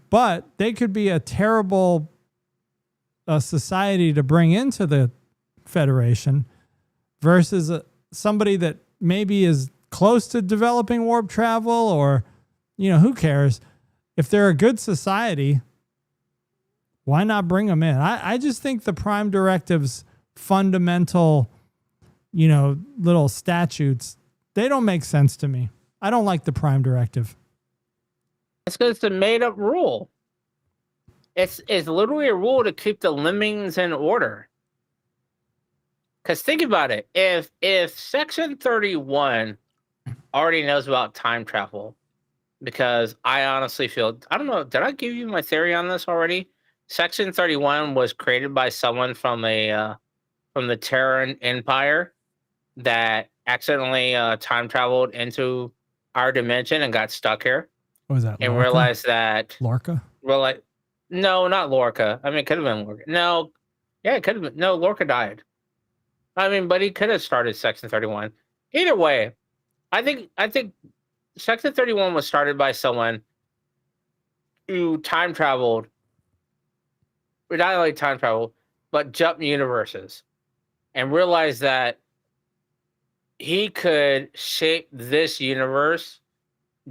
D: But they could be a terrible society to bring into the Federation versus somebody that maybe is close to developing warp travel, or, you know, who cares? If they're a good society, why not bring them in? I just think the prime directive's fundamental, you know, little statutes, they don't make sense to me. I don't like the prime directive.
C: It's because it's a made-up rule. It's literally a rule to keep the lemmings in order. Because think about it. If Section 31 already knows about time travel, because I honestly feel, I don't know, did I give you my theory on this already? Section 31 was created by someone from the Terran Empire that accidentally time traveled into our dimension and got stuck here.
D: What was that?
C: And
D: Lorca?
C: realized that
D: Lorca?
C: No, not Lorca. I mean, it could have been Lorca. No, yeah, it could have been. No, Lorca died. I mean, but he could have started Section 31. Either way, I think Section 31 was started by someone who time traveled, or not only time traveled, but jumped universes, and realized that he could shape this universe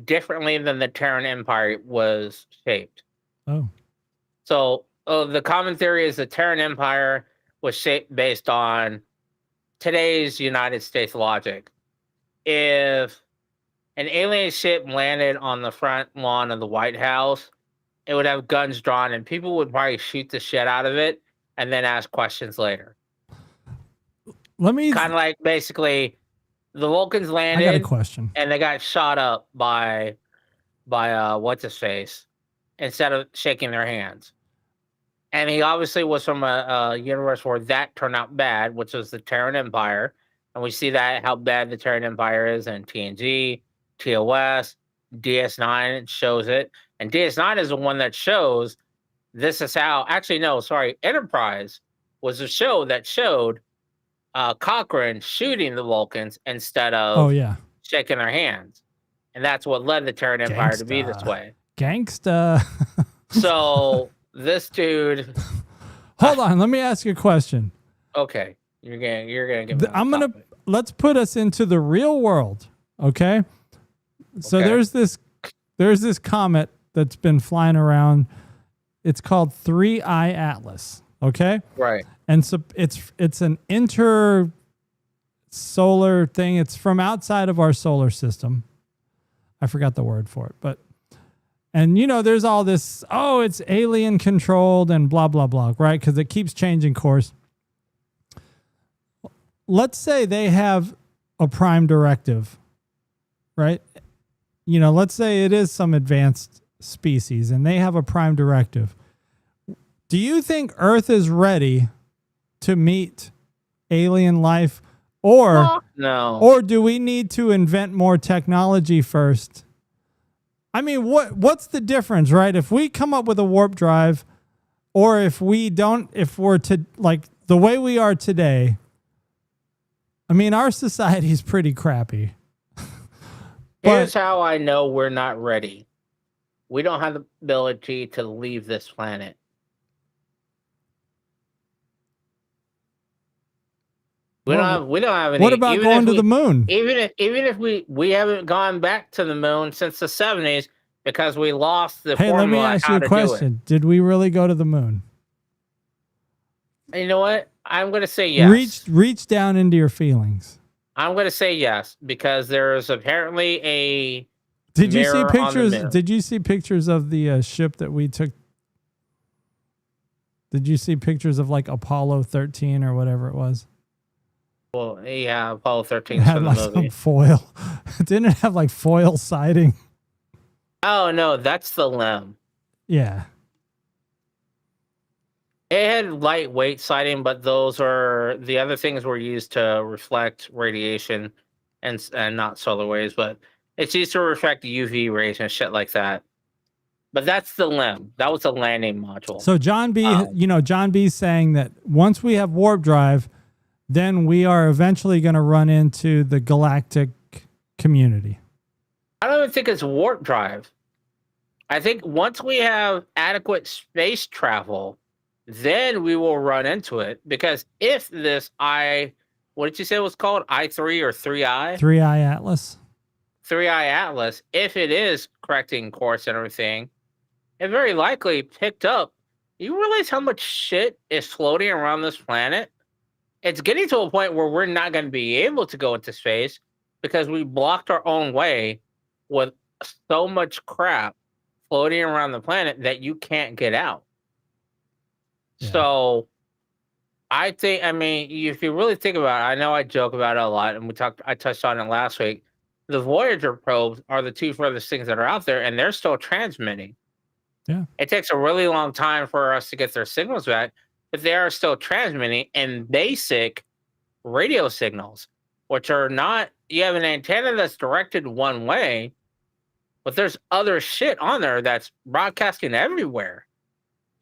C: differently than the Terran Empire was shaped.
D: Oh.
C: So the common theory is the Terran Empire was shaped based on today's United States logic. If an alien ship landed on the front lawn of the White House, it would have guns drawn and people would probably shoot the shit out of it and then ask questions later.
D: Let me
C: kind of like basically the Vulcans landed.
D: I got a question.
C: And they got shot up by what's his face instead of shaking their hands. And he obviously was from a universe where that turned out bad, which was the Terran Empire. And we see that how bad the Terran Empire is in TNG, TOS, DS9 shows it. And DS9 is the one that shows this is how, actually, no, sorry, Enterprise was a show that showed Cochrane shooting the Vulcans instead of shaking their hands. And that's what led the Terran Empire to be this way.
D: Gangsta.
C: So this dude.
D: Hold on, let me ask you a question.
C: Okay. You're gonna give me
D: let's put us into the real world. Okay. So there's this comet that's been flying around. It's called 3I Atlas. Okay.
C: Right.
D: And so it's an interstellar solar thing. It's from outside of our solar system. I forgot the word for it, but and there's all this, oh, it's alien controlled and blah blah blah, right? Because it keeps changing course. Let's say they have a prime directive, right? Let's say it is some advanced species and they have a prime directive. Do you think Earth is ready to meet alien life, or
C: no?
D: Or do we need to invent more technology first? I mean, what's the difference, right? If we come up with a warp drive, or if we're to like the way we are today, I mean, our society is pretty crappy.
C: Here's how I know we're not ready. We don't have the ability to leave this planet. We don't have any.
D: What about going to the moon?
C: Even if we haven't gone back to the moon since the 70s because we lost the formula.
D: Hey, let me ask you a question. Did we really go to the moon?
C: You know what? I'm going to say yes.
D: Reach down into your feelings.
C: I'm going to say yes because there is apparently a.
D: Did you see pictures? Did you see pictures of the ship that we took? Did you see pictures of like Apollo 13 or whatever it was?
C: Well, yeah, Apollo 13
D: had
C: from the
D: like
C: movie.
D: some foil. Didn't it have like foil siding?
C: Oh no, that's the LEM.
D: Yeah.
C: It had lightweight siding, but those are the other things were used to reflect radiation and not solar waves, but it's used to reflect UV rays and shit like that. But that's the LEM. That was the landing module.
D: So John B, John B's saying that once we have warp drive, then we are eventually going to run into the galactic community.
C: I don't even think it's warp drive. I think once we have adequate space travel, then we will run into it. Because if this what did you say it was called? I3 or 3I?
D: 3I Atlas.
C: 3I Atlas, if it is correcting course and everything, it very likely picked up. You realize how much shit is floating around this planet? It's getting to a point where we're not going to be able to go into space because we blocked our own way with so much crap floating around the planet that you can't get out. Yeah. So I think, I mean, if you really think about it, I know I joke about it a lot, and I touched on it last week. The Voyager probes are the two furthest things that are out there, and they're still transmitting.
D: Yeah.
C: It takes a really long time for us to get their signals back, but they are still transmitting in basic radio signals, which are not, you have an antenna that's directed one way, but there's other shit on there that's broadcasting everywhere.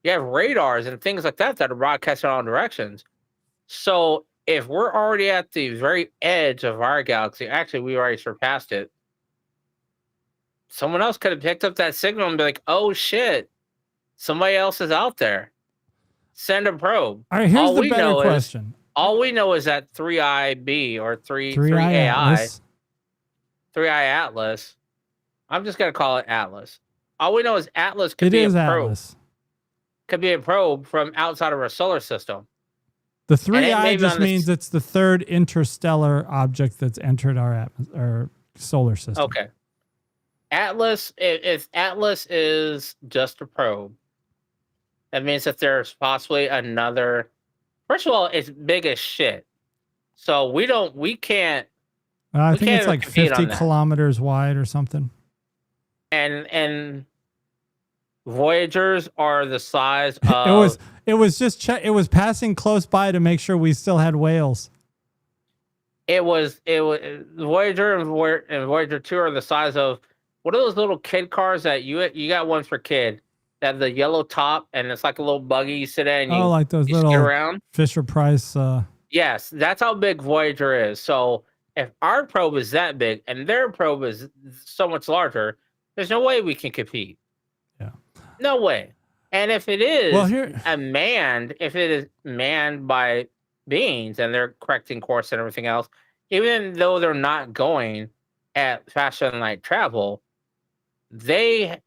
C: You have radars and things like that that are broadcasting in all directions. So if we're already at the very edge of our galaxy, actually, we already surpassed it. Someone else could have picked up that signal and be like, oh shit, somebody else is out there. Send a probe.
D: All right, here's the better question.
C: All we know is that 3IB or
D: 3AI Atlas.
C: 3I Atlas. I'm just going to call it Atlas. All we know is Atlas could be a probe.
D: Atlas.
C: Could be a probe from outside of our solar system.
D: The 3I just means it's the third interstellar object that's entered our solar system.
C: Okay. Atlas, if Atlas is just a probe, that means that there's possibly another. First of all, it's big as shit. So we can't.
D: I think it's like 50 kilometers wide or something.
C: And Voyagers are the size of.
D: It was passing close by to make sure we still had whales.
C: It was Voyager and Voyager 2 are the size of, what are those little kid cars that you got one for kid? That have the yellow top and it's like a little buggy you sit in and you,
D: like those little around. Fisher Price.
C: Yes, that's how big Voyager is. So if our probe is that big and their probe is so much larger, there's no way we can compete.
D: Yeah.
C: No way. And if it is if it is manned by beings and they're correcting course and everything else, even though they're not going at faster than light travel, they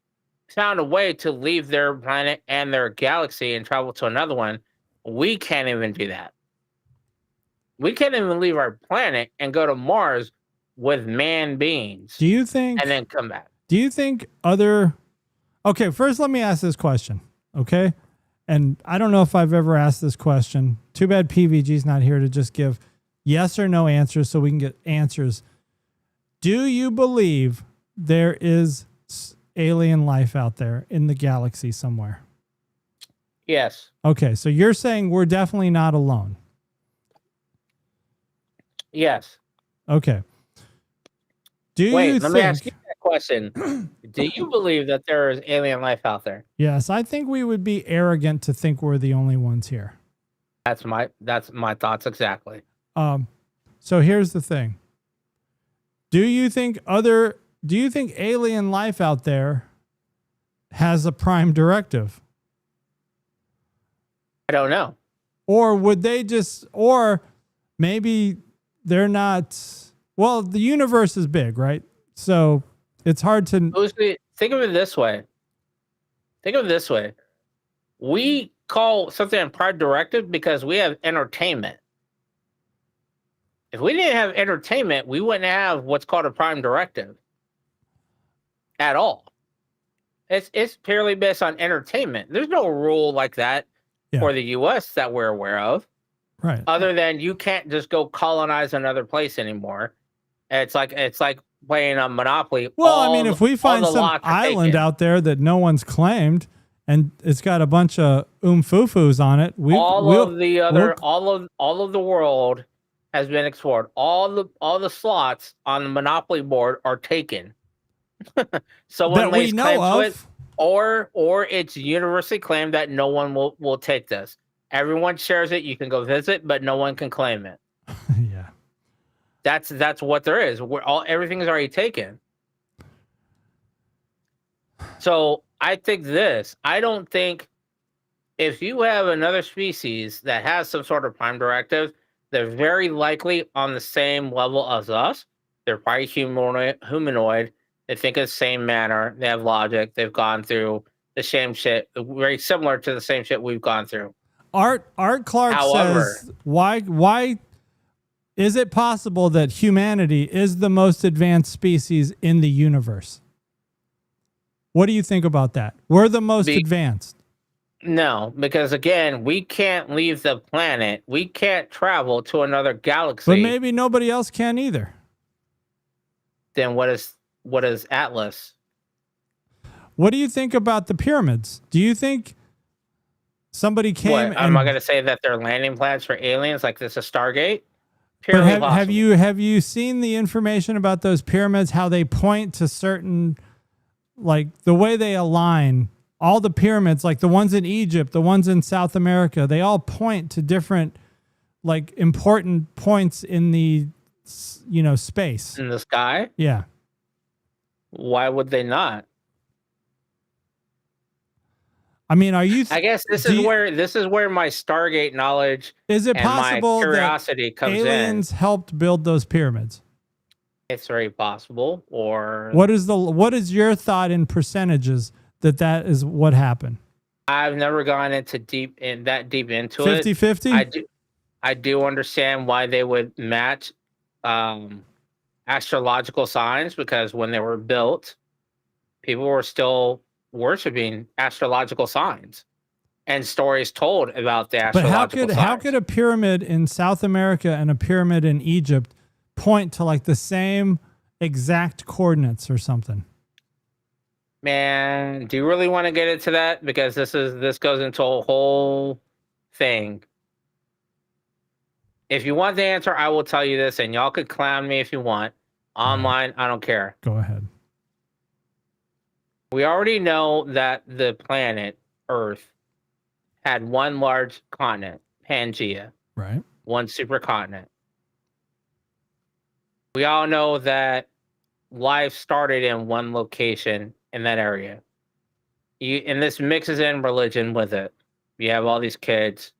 C: found a way to leave their planet and their galaxy and travel to another one. We can't even do that. We can't even leave our planet and go to Mars with man beings.
D: Do you think?
C: And then come back.
D: Do you think other? Okay, first let me ask this question. Okay, and I don't know if I've ever asked this question. Too bad PVG's not here to just give yes or no answers so we can get answers. Do you believe there is alien life out there in the galaxy somewhere?
C: Yes.
D: Okay, so you're saying we're definitely not alone.
C: Yes.
D: Okay.
C: Wait, let me ask you that question. Do you believe that there is alien life out there?
D: Yes, I think we would be arrogant to think we're the only ones here.
C: That's my thoughts exactly.
D: So here's the thing. Do you think alien life out there has a prime directive?
C: I don't know.
D: Or would they or maybe they're not, well, the universe is big, right? So it's hard to
C: think of it this way. We call something a prime directive because we have entertainment. If we didn't have entertainment, we wouldn't have what's called a prime directive at all. It's purely based on entertainment. There's no rule like that for the U.S. that we're aware of.
D: Right.
C: Other than you can't just go colonize another place anymore. It's like playing a Monopoly.
D: Well, I mean, if we find some island out there that no one's claimed and it's got a bunch of oomfoofos on it, all of
C: the world has been explored. All the slots on the Monopoly board are taken. Someone
D: that we know of.
C: To it, or it's universally claimed that no one will take this. Everyone shares it. You can go visit, but no one can claim it.
D: Yeah,
C: that's what there is. Everything is already taken. So I think I don't think if you have another species that has some sort of prime directive, they're very likely on the same level as us. They're probably humanoid. They think in the same manner. They have logic. They've gone through the same shit, very similar to the same shit we've gone through.
D: Art Clark says, why is it possible that humanity is the most advanced species in the universe? What do you think about that? We're the most advanced.
C: No, because again, we can't leave the planet. We can't travel to another galaxy.
D: But maybe nobody else can either.
C: Then what is Atlas?
D: What do you think about the pyramids? Do you think somebody came?
C: I'm not going to say that they're landing pads for aliens, like this is Stargate.
D: But have you seen the information about those pyramids? How they point to certain, like the way they align all the pyramids, like the ones in Egypt, the ones in South America, they all point to different, like important points in the, space
C: in the sky.
D: Yeah.
C: Why would they not?
D: I mean, I
C: guess this is where my Stargate knowledge
D: is it
C: and
D: possible
C: my curiosity
D: that
C: comes
D: aliens helped build those pyramids?
C: It's very possible. Or
D: what is your thought in percentages that is what happened?
C: I've never gone into deep into
D: 50-50?
C: I do understand why they would match astrological signs, because when they were built, people were still worshiping astrological signs and stories told about the astrological signs.
D: How could a pyramid in South America and a pyramid in Egypt point to like the same exact coordinates or something?
C: Man, do you really want to get into that? Because this goes into a whole thing. If you want the answer, I will tell you this, and y'all could clown me if you want. Online, I don't care.
D: Go ahead.
C: We already know that the planet Earth had one large continent, Pangea.
D: Right.
C: One supercontinent. We all know that life started in one location in that area. And this mixes in religion with it. You have all these kids.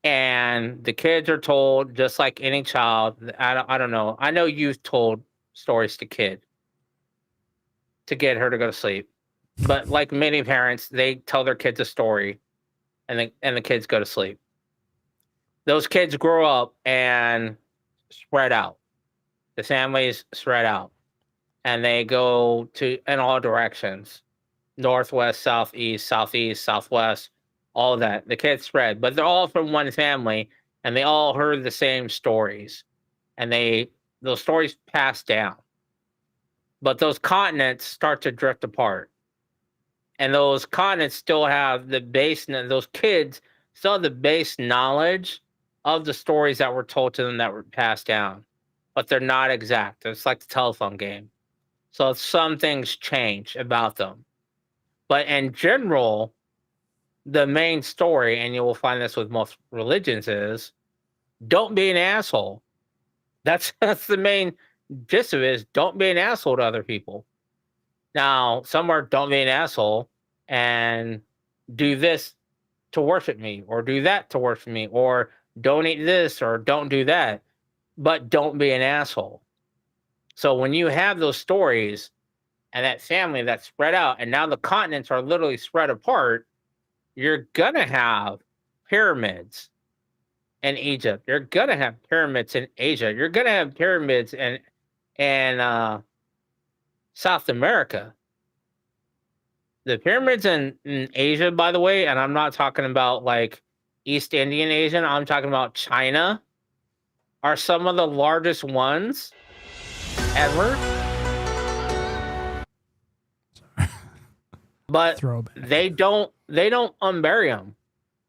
C: And the kids are told, just like any child, I don't know. I know you've told stories to kids to get her to go to sleep. But like many parents, they tell their kids a story and the kids go to sleep. those kids grow up and spread out. The families spread out, and they go to in all directions: northwest, southeast, southwest, all of that. The kids spread, but they're all from one family, and they all heard the same stories, and those stories pass down. But those continents start to drift apart, and those continents still have the base. Those kids still have the base knowledge of the stories that were told to them that were passed down, but they're not exact. It's like the telephone game. So some things change about them. But in general, the main story, and you will find this with most religions, is don't be an asshole. That's the main gist of it, is don't be an asshole to other people. Now, some are don't be an asshole and do this to worship me, or do that to worship me, or don't eat this, or don't do that, but don't be an asshole. So when you have those stories and that family that's spread out, and now the continents are literally spread apart, you're gonna have pyramids in Egypt. You're gonna have pyramids in Asia. You're gonna have pyramids in South America. The pyramids in Asia, by the way, and I'm not talking about like East Indian Asian, I'm talking about China, are some of the largest ones ever. But
D: Throwback.
C: they don't unbury them.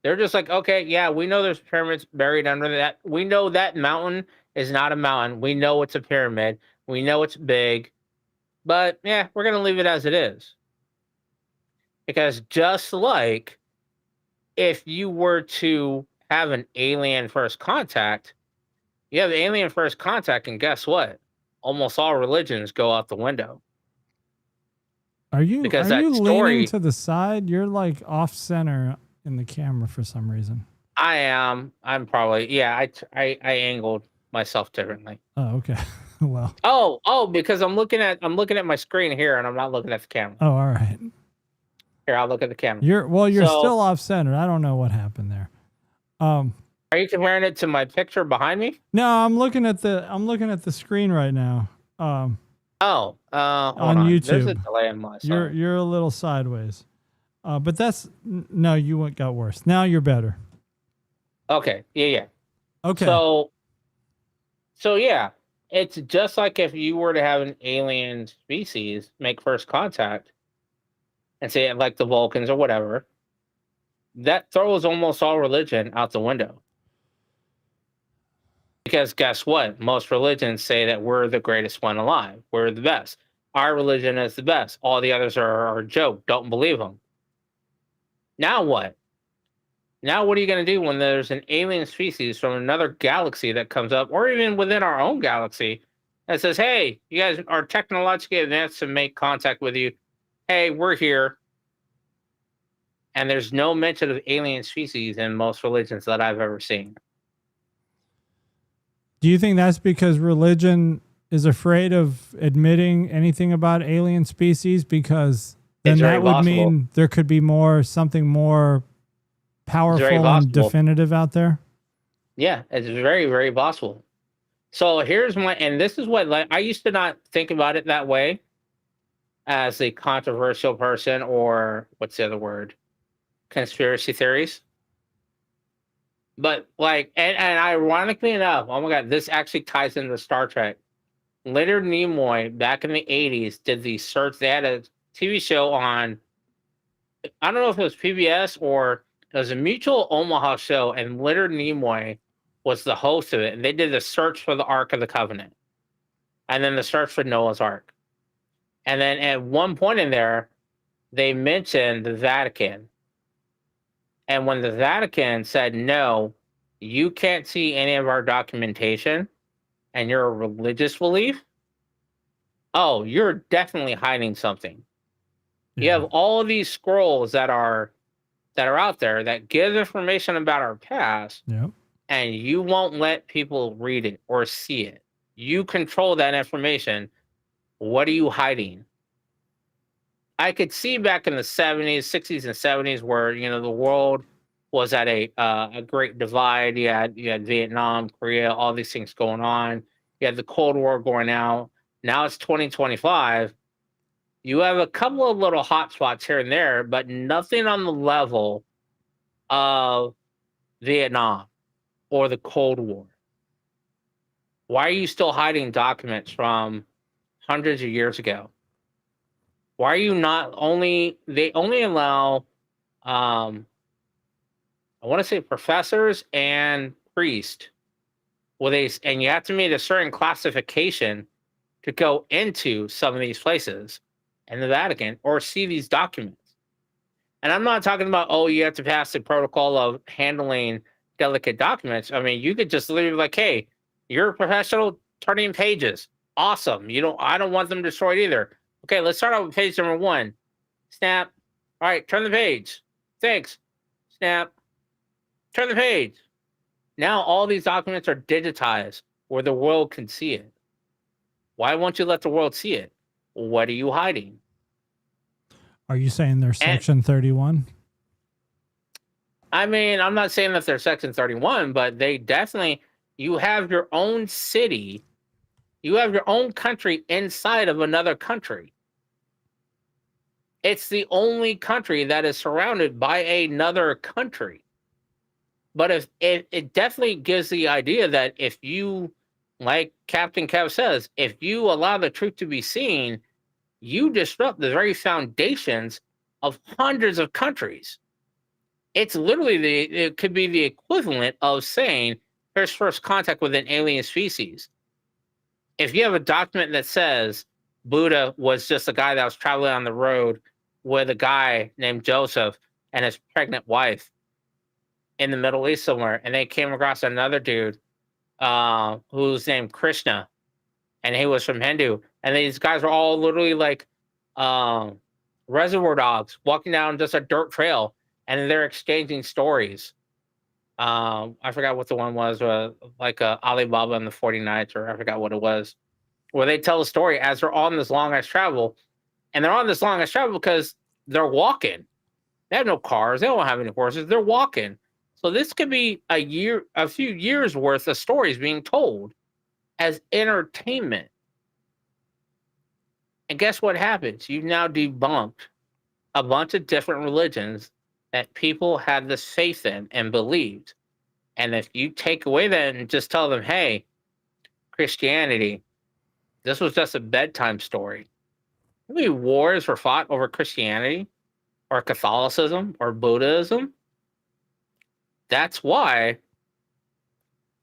C: They're just like, okay, yeah, we know there's pyramids buried under that. We know that mountain is not a mountain. We know it's a pyramid. We know it's big. But yeah, we're going to leave it as it is. Because just like if you were to have an alien first contact, you have alien first contact, and guess what? Almost all religions go out the window.
D: Are you
C: Because
D: are
C: that
D: you
C: story-
D: leaning to the side? You're like off center in the camera for some reason.
C: I am. I'm probably, yeah, I angled myself differently.
D: Oh, okay. Well.
C: Oh, because I'm looking at my screen here, and I'm not looking at the camera.
D: Oh, all right.
C: Here, I'll look at the camera.
D: You're
C: So-
D: still off center. I don't know what happened there.
C: Are you comparing it to my picture behind me?
D: No, I'm looking at the screen right now.
C: Hold
D: On
C: on. There's a
D: YouTube.
C: delay on my side.
D: You're a little sideways. But no, you got worse. Now you're better.
C: Okay. Yeah.
D: Okay.
C: So yeah, it's just like if you were to have an alien species make first contact and say like the Vulcans or whatever, that throws almost all religion out the window. Because guess what? Most religions say that we're the greatest one alive. We're the best. Our religion is the best. All the others are a joke. Don't believe them. Now what? Now what are you going to do when there's an alien species from another galaxy that comes up, or even within our own galaxy, that says, hey, you guys are technologically advanced to make contact with you. Hey, we're here. And there's no mention of alien species in most religions that I've ever seen.
D: Do you think that's because religion is afraid of admitting anything about alien species? Because then
C: It's very
D: that would
C: possible.
D: mean there could be something more powerful and
C: possible.
D: definitive out there.
C: Yeah, it's very, very possible. So here's and this is what, like, I used to not think about it that way as a controversial person, or what's the other word? Conspiracy theories. But like, and ironically enough, oh my God, this actually ties into Star Trek. Leonard Nimoy back in the 80s did the search. They had a TV show on, I don't know if it was PBS or it was a Mutual Omaha show, and Leonard Nimoy was the host of it. And they did the search for the Ark of the Covenant, and then the search for Noah's Ark. And then at one point in there, they mentioned the Vatican. And when the Vatican said, no, you can't see any of our documentation, and you're a religious belief, oh, you're definitely hiding something. You have all of these scrolls that are out there that give information about our past,
D: Yep.
C: and you won't let people read it or see it. You control that information. What are you hiding? I could see back in the 70s, 60s, and 70s where, the world was at a great divide. You had Vietnam, Korea, all these things going on. You had the Cold War going out. Now it's 2025. You have a couple of little hot spots here and there, but nothing on the level of Vietnam or the Cold War. Why are you still hiding documents from hundreds of years ago? Why are you not only, they only allow, I want to say professors and priests, and you have to meet a certain classification to go into some of these places in the Vatican or see these documents. And I'm not talking about, oh, you have to pass the protocol of handling delicate documents. I mean, you could just literally be like, hey, you're a professional, turning pages. Awesome. I don't want them destroyed either. Okay, let's start out with page number 1. Snap. All right, turn the page. Thanks. Snap. Turn the page. Now all these documents are digitized where the world can see it. Why won't you let the world see it? What are you hiding?
D: Are you saying they're Section 31?
C: I mean, I'm not saying that they're Section 31, but they definitely, you have your own city, you have your own country inside of another country. It's the only country that is surrounded by another country. But if it definitely gives the idea that if you, like Captain Kev says, if you allow the truth to be seen, you disrupt the very foundations of hundreds of countries. It's literally it could be the equivalent of saying, here's first contact with an alien species. If you have a document that says Buddha was just a guy that was traveling on the road with a guy named Joseph and his pregnant wife in the Middle East somewhere, and they came across another dude who's named Krishna, and he was from Hindu, and these guys were all literally like reservoir dogs walking down just a dirt trail, and they're exchanging stories. I forgot what the one was, like Alibaba and the 40 Nights, or I forgot what it was, where they tell a story as they're on this long ass travel, and they're on this long ass travel because they're walking. They have no cars, they don't have any horses, they're walking. So this could be a few years worth of stories being told as entertainment. And guess what happens? You've now debunked a bunch of different religions that people had this faith in and believed. And if you take away that and just tell them, hey, Christianity, this was just a bedtime story. How many wars were fought over Christianity or Catholicism or Buddhism? That's why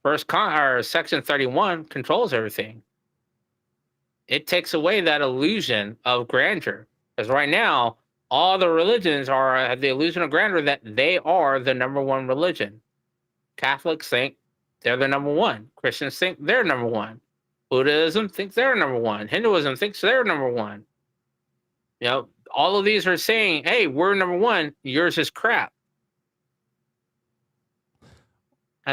C: Section 31 controls everything. It takes away that illusion of grandeur. Because right now, all the religions have the illusion of grandeur that they are the number one religion. Catholics think they're the number one. Christians think they're number one. Buddhism thinks they're number one. Hinduism thinks they're number one. You know, all of these are saying, hey, we're number one. Yours is crap.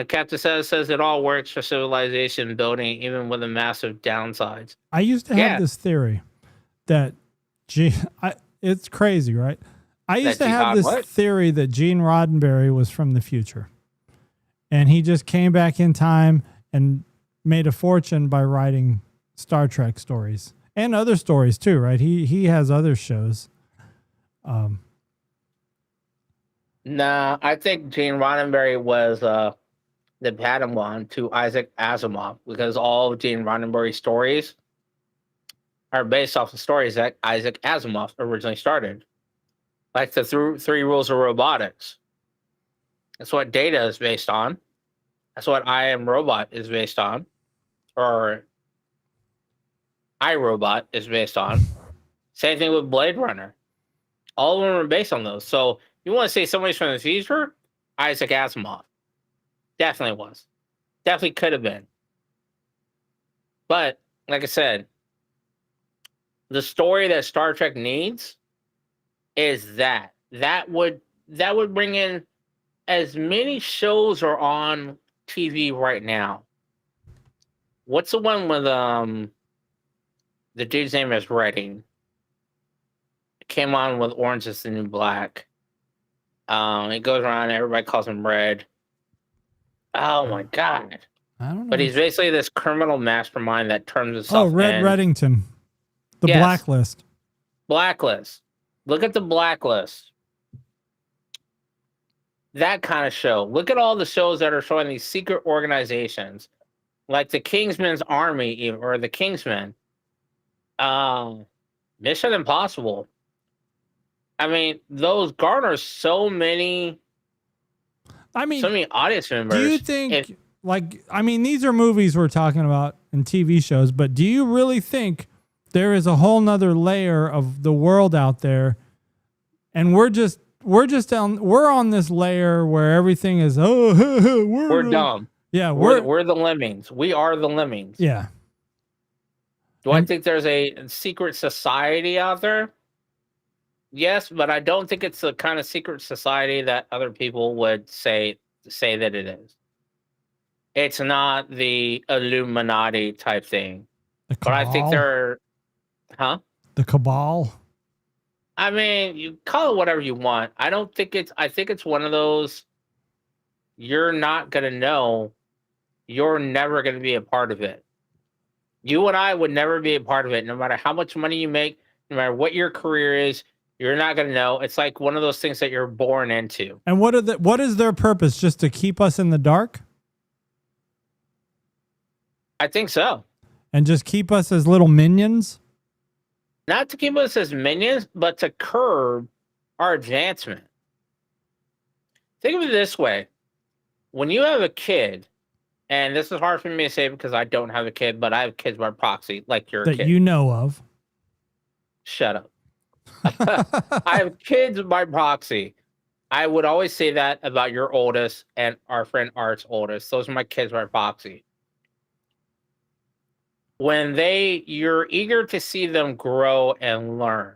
C: Captain says it all works for civilization building, even with the massive downsides.
D: I used to have this theory that it's crazy, right? I used to have this theory that Gene Roddenberry was from the future. And he just came back in time and made a fortune by writing Star Trek stories. And other stories too, right? He has other shows.
C: Nah, I think Gene Roddenberry was the Padawan to Isaac Asimov, because all of Gene Roddenberry's stories are based off the stories that Isaac Asimov originally started. Like the three rules of robotics. That's what Data is based on. That's what I Am Robot is based on. Or iRobot is based on. Same thing with Blade Runner. All of them are based on those. So you want to say somebody's from the future? Isaac Asimov. Definitely was. Definitely could have been. But, like I said, the story that Star Trek needs is that. That would bring in as many shows are on TV right now. What's the one with the dude's name is Redding? It came on with Orange is the New Black. He goes around, everybody calls him Red. Oh my god.
D: I don't know.
C: But he's basically this criminal mastermind that turns
D: Oh,
C: himself
D: Red
C: in.
D: Reddington. The
C: Yes.
D: Blacklist.
C: Blacklist. Look at the Blacklist. That kind of show. Look at all the shows that are showing these secret organizations, like the Kingsman's Army or the Kingsmen. Mission Impossible. I mean, those garner so many.
D: I mean,
C: so many audience members.
D: do you think, these are movies we're talking about and TV shows, but do you really think there is a whole nother layer of the world out there, and we're on this layer where everything is
C: we're dumb.
D: Yeah,
C: we're the lemmings. We are the lemmings.
D: Yeah.
C: Do I think there's a secret society out there? Yes, but I don't think it's the kind of secret society that other people would say that it is. It's not the Illuminati type thing.
D: The
C: But I think
D: cabal?
C: they're,
D: The cabal.
C: I mean, you call it whatever you want. I think it's one of those, you're not going to know. You're never going to be a part of it. You and I would never be a part of it, no matter how much money you make, no matter what your career is. You're not going to know. It's like one of those things that you're born into.
D: And what is their purpose? Just to keep us in the dark?
C: I think so.
D: And just keep us as little minions?
C: Not to keep us as minions, but to curb our advancement. Think of it this way. When you have a kid, and this is hard for me to say because I don't have a kid, but I have kids by proxy, like you're a
D: That
C: kid.
D: you know of.
C: Shut up. I have kids by proxy. I would always say that about your oldest and our friend Art's oldest. Those are my kids by proxy. When you're eager to see them grow and learn.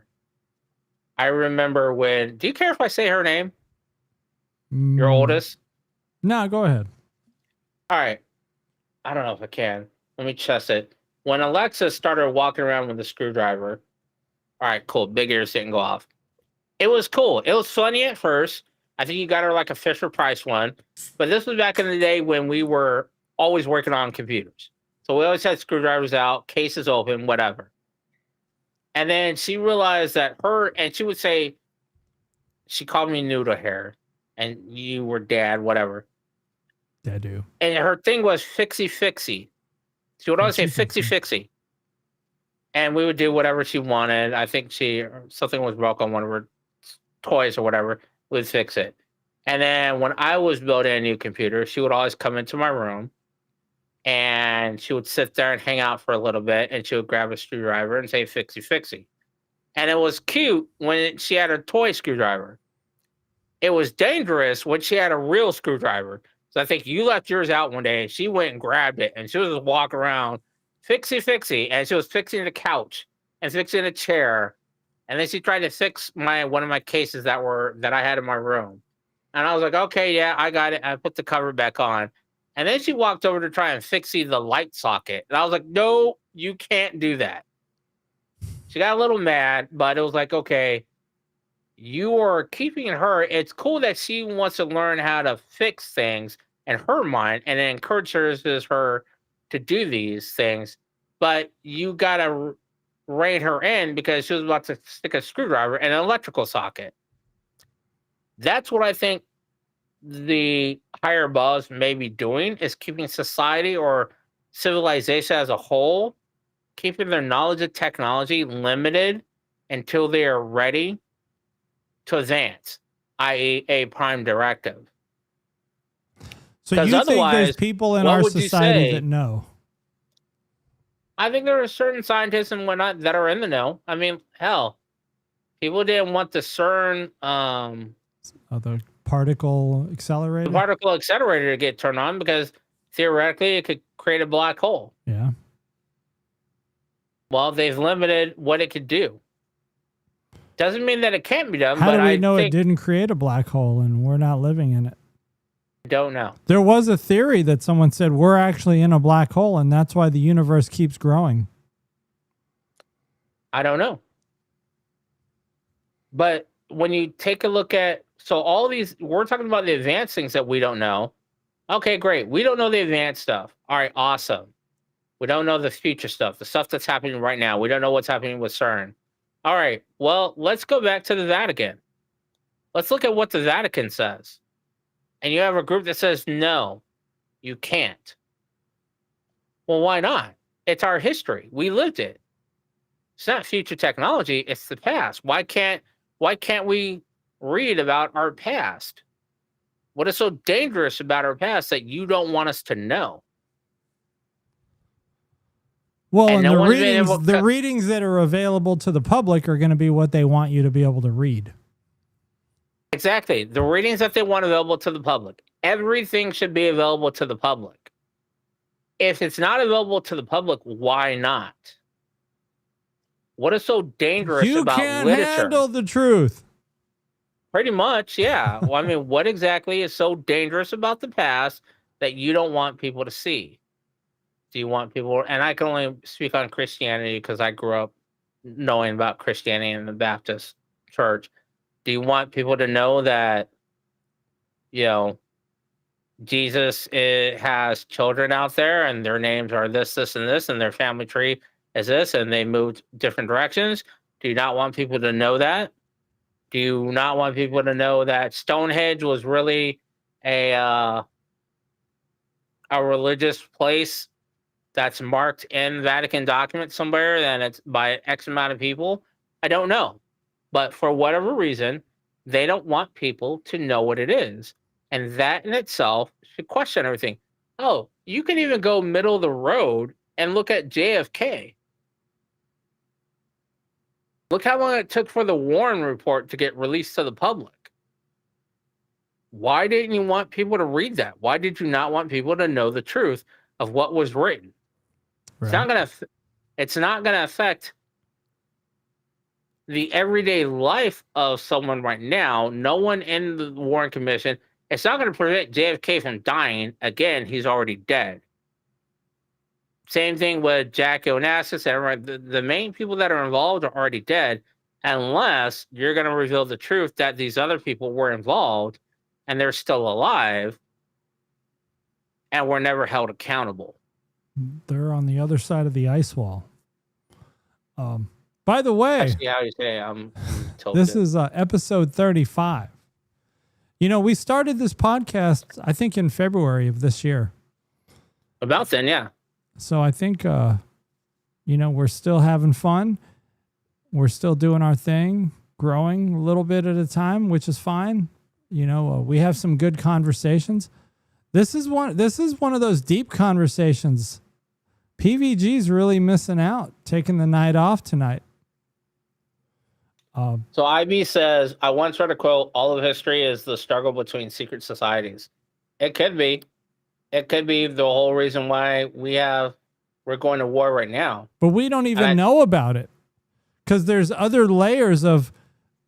C: I remember do you care if I say her name? Your oldest?
D: No, go ahead.
C: All right. I don't know if I can. Let me test it. When Alexa started walking around with a screwdriver, all right, cool. Big ears didn't go off. It was cool. It was funny at first. I think you got her like a Fisher Price one. But this was back in the day when we were always working on computers. So we always had screwdrivers out, cases open, whatever. And then she realized that and she would say, she called me noodle hair, and you were dad, whatever.
D: Dadu.
C: And her thing was fixie fixie. She would always say fixie fixie. And we would do whatever she wanted. I think something was broke on one of her toys or whatever. We'd fix it. And then when I was building a new computer, she would always come into my room and she would sit there and hang out for a little bit, and she would grab a screwdriver and say fixie fixie. And it was cute when she had a toy screwdriver. It was dangerous when she had a real screwdriver. So I think you left yours out one day and she went and grabbed it, and she was just walking around fixie fixie, and she was fixing the couch and fixing a chair, and then she tried to fix one of my cases that I had in my room, and I was like, okay, yeah, I got it. I put the cover back on, and then she walked over to try and fixie the light socket, and I was like, no, you can't do that. She got a little mad, but it was like, okay, you are keeping her. It's cool that she wants to learn how to fix things in her mind, and it encourages her to do these things, but you gotta rein her in because she was about to stick a screwdriver in an electrical socket. That's what I think the higher above may be doing, is keeping society or civilization as a whole, keeping their knowledge of technology limited until they are ready to advance, i.e. a prime directive.
D: So you think there's people in our society that know?
C: I think there are certain scientists and whatnot that are in the know. I mean, hell, people didn't want the CERN,
D: the particle accelerator.
C: The particle accelerator to get turned on because theoretically it could create a black hole.
D: Yeah.
C: Well, they've limited what it could do. Doesn't mean that it can't be done.
D: How
C: but
D: do we
C: I
D: know
C: think,
D: it didn't create a black hole and we're not living in it?
C: Don't know.
D: There was a theory that someone said we're actually in a black hole and that's why the universe keeps growing.
C: I don't know. But when you take a look at, so all these, we're talking about the advanced things that we don't know. Okay, great. We don't know the advanced stuff. All right, awesome. We don't know the future stuff, the stuff that's happening right now. We don't know what's happening with CERN. All right, well, let's go back to the Vatican. Let's look at what the Vatican says. And you have a group that says, no, you can't. Well, why not? It's our history. We lived it. It's not future technology, it's the past. Why can't we read about our past? What is so dangerous about our past that you don't want us to know?
D: Well,
C: And
D: and
C: no
D: the
C: one's been
D: readings,
C: able
D: the
C: to-
D: readings that are available to the public are going to be what they want you to be able to read.
C: Exactly. The readings that they want available to the public. Everything should be available to the public. If it's not available to the public, why not? What is so dangerous
D: You
C: about
D: can't
C: literature?
D: handle the truth.
C: Pretty much, yeah. Well, I mean, what exactly is so dangerous about the past that you don't want people to see? Do you want people, and I can only speak on Christianity because I grew up knowing about Christianity in the Baptist church. Do you want people to know that, Jesus has children out there and their names are this, this, and this, and their family tree is this, and they moved different directions? Do you not want people to know that? Do you not want people to know that Stonehenge was really a religious place that's marked in Vatican documents somewhere, and it's by X amount of people? I don't know. But for whatever reason, they don't want people to know what it is. And that in itself should question everything. Oh, you can even go middle of the road and look at JFK. Look how long it took for the Warren report to get released to the public. Why didn't you want people to read that? Why did you not want people to know the truth of what was written?
D: Right.
C: It's not gonna affect the everyday life of someone right now. No one in the Warren Commission. It's not going to prevent JFK from dying. Again, he's already dead. Same thing with Jack Onassis. The main people that are involved are already dead, unless you're going to reveal the truth that these other people were involved and they're still alive and were never held accountable.
D: They're on the other side of the ice wall. By the way,
C: Actually, how you say I'm
D: this is episode 35. We started this podcast, I think, in February of this year.
C: About then, yeah.
D: So I think, we're still having fun. We're still doing our thing, growing a little bit at a time, which is fine. We have some good conversations. This is one of those deep conversations. PVG's really missing out, taking the night off tonight.
C: So IB says, I once read a quote, all of history is the struggle between secret societies. It could be. It could be the whole reason why we're going to war right now.
D: But we don't even know about it because there's other layers of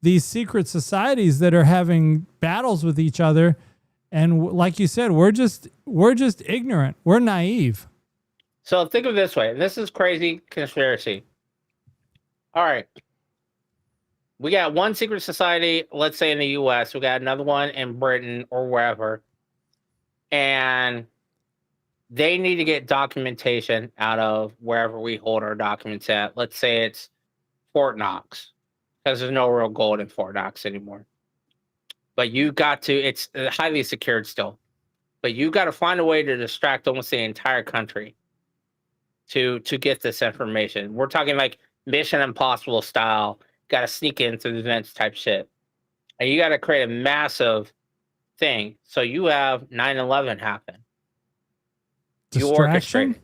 D: these secret societies that are having battles with each other. And like you said, we're just ignorant. We're naive.
C: So think of it this way. This is crazy conspiracy. All right. We got one secret society, let's say in the US. We got another one in Britain or wherever. And they need to get documentation out of wherever we hold our documents at. Let's say it's Fort Knox, because there's no real gold in Fort Knox anymore. But it's highly secured still. But you got to find a way to distract almost the entire country to get this information. We're talking like Mission Impossible style. Got to sneak in through the vents type shit. And you got to create a massive thing. So you have 9/11 happen.
D: Distraction?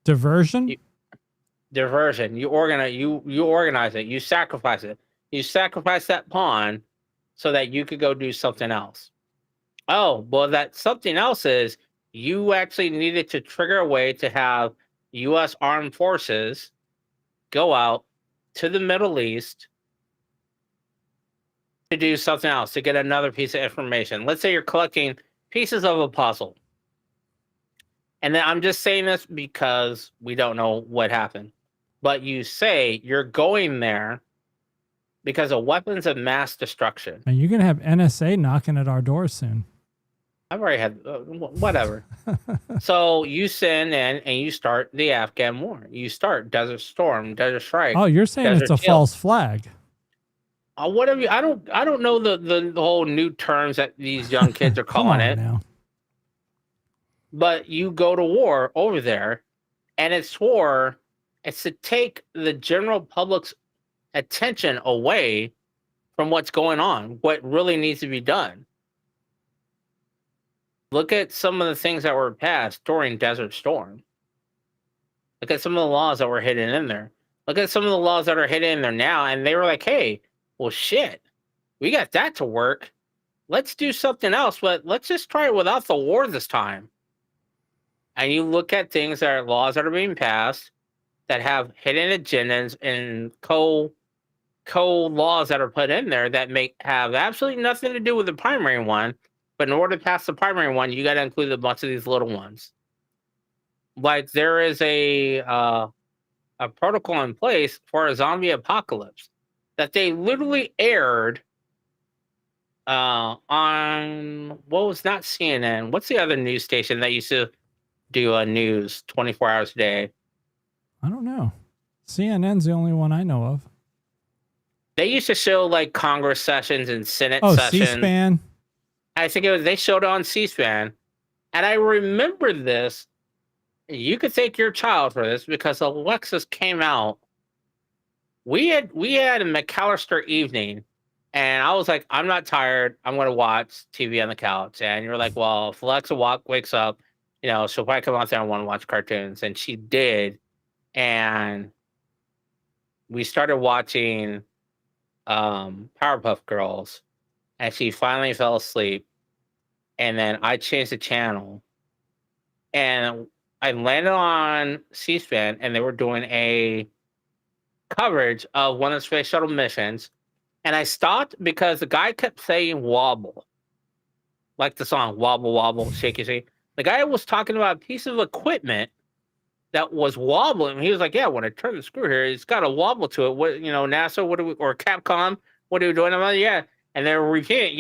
D: Diversion?
C: Diversion. You organize it. You sacrifice it. You sacrifice that pawn so that you could go do something else. Oh, well, that something else is you actually needed to trigger a way to have U.S. armed forces go out to the Middle East to do something else, to get another piece of information. Let's say you're collecting pieces of a puzzle. And then I'm just saying this because we don't know what happened. But you say you're going there because of weapons of mass destruction.
D: And you're gonna have NSA knocking at our doors soon.
C: I've already had whatever. So you send in and you start the Afghan war. You start Desert Storm, Desert Strike.
D: Oh, you're saying
C: Desert
D: it's a
C: Shield.
D: false flag.
C: Whatever. I don't know the whole new terms that these young kids are
D: Come
C: calling
D: on
C: it.
D: now.
C: But you go to war over there, and it's war. It's to take the general public's attention away from what's going on, what really needs to be done. Look at some of the things that were passed during Desert Storm. Look at some of the laws that were hidden in there. Look at some of the laws that are hidden in there now, and they were like, hey, well, shit, we got that to work. Let's do something else, but let's just try it without the war this time. And you look at things that are laws that are being passed that have hidden agendas and co-laws that are put in there that have absolutely nothing to do with the primary one. But in order to pass the primary one, you got to include a bunch of these little ones. Like there is a protocol in place for a zombie apocalypse that they literally aired on what was not CNN. What's the other news station that used to do a news 24 hours a day?
D: I don't know. CNN's the only one I know of.
C: They used to show like Congress sessions and Senate
D: Oh,
C: sessions.
D: C-SPAN.
C: I think they showed it on C-SPAN. And I remember this. You could thank your child for this because Alexis came out. We had a McAllister evening, and I was like, I'm not tired. I'm going to watch TV on the couch. And you're like, well, if Alexa wakes up, she'll probably come out there and want to watch cartoons. And she did. And we started watching Powerpuff Girls. And she finally fell asleep. And then I changed the channel. And I landed on C-SPAN, and they were doing a coverage of one of the space shuttle missions. And I stopped because the guy kept saying wobble. Like the song, wobble, wobble, shaky, shake. The guy was talking about a piece of equipment that was wobbling. He was like, yeah, when I turn the screw here, it's got a wobble to it. What, NASA, or Capcom, what are we doing? I'm like, yeah. And they're repeating,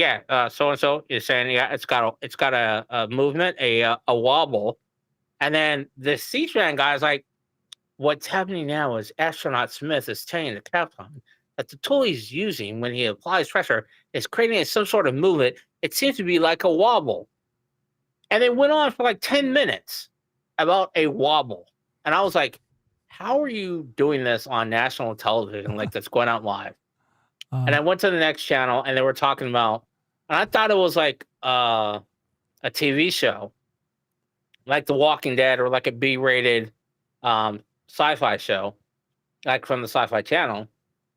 C: so-and-so is saying, yeah, it's got a movement, a wobble. And then the C-SPAN guy is like, what's happening now is astronaut Smith is telling the Capcom that the tool he's using when he applies pressure is creating some sort of movement. It seems to be like a wobble. And they went on for like 10 minutes about a wobble. And I was like, how are you doing this on national television like that's going out live? And I went to the next channel, and they were talking about, and I thought it was like a TV show, like The Walking Dead or like a B-rated sci-fi show, like from the Sci-Fi Channel,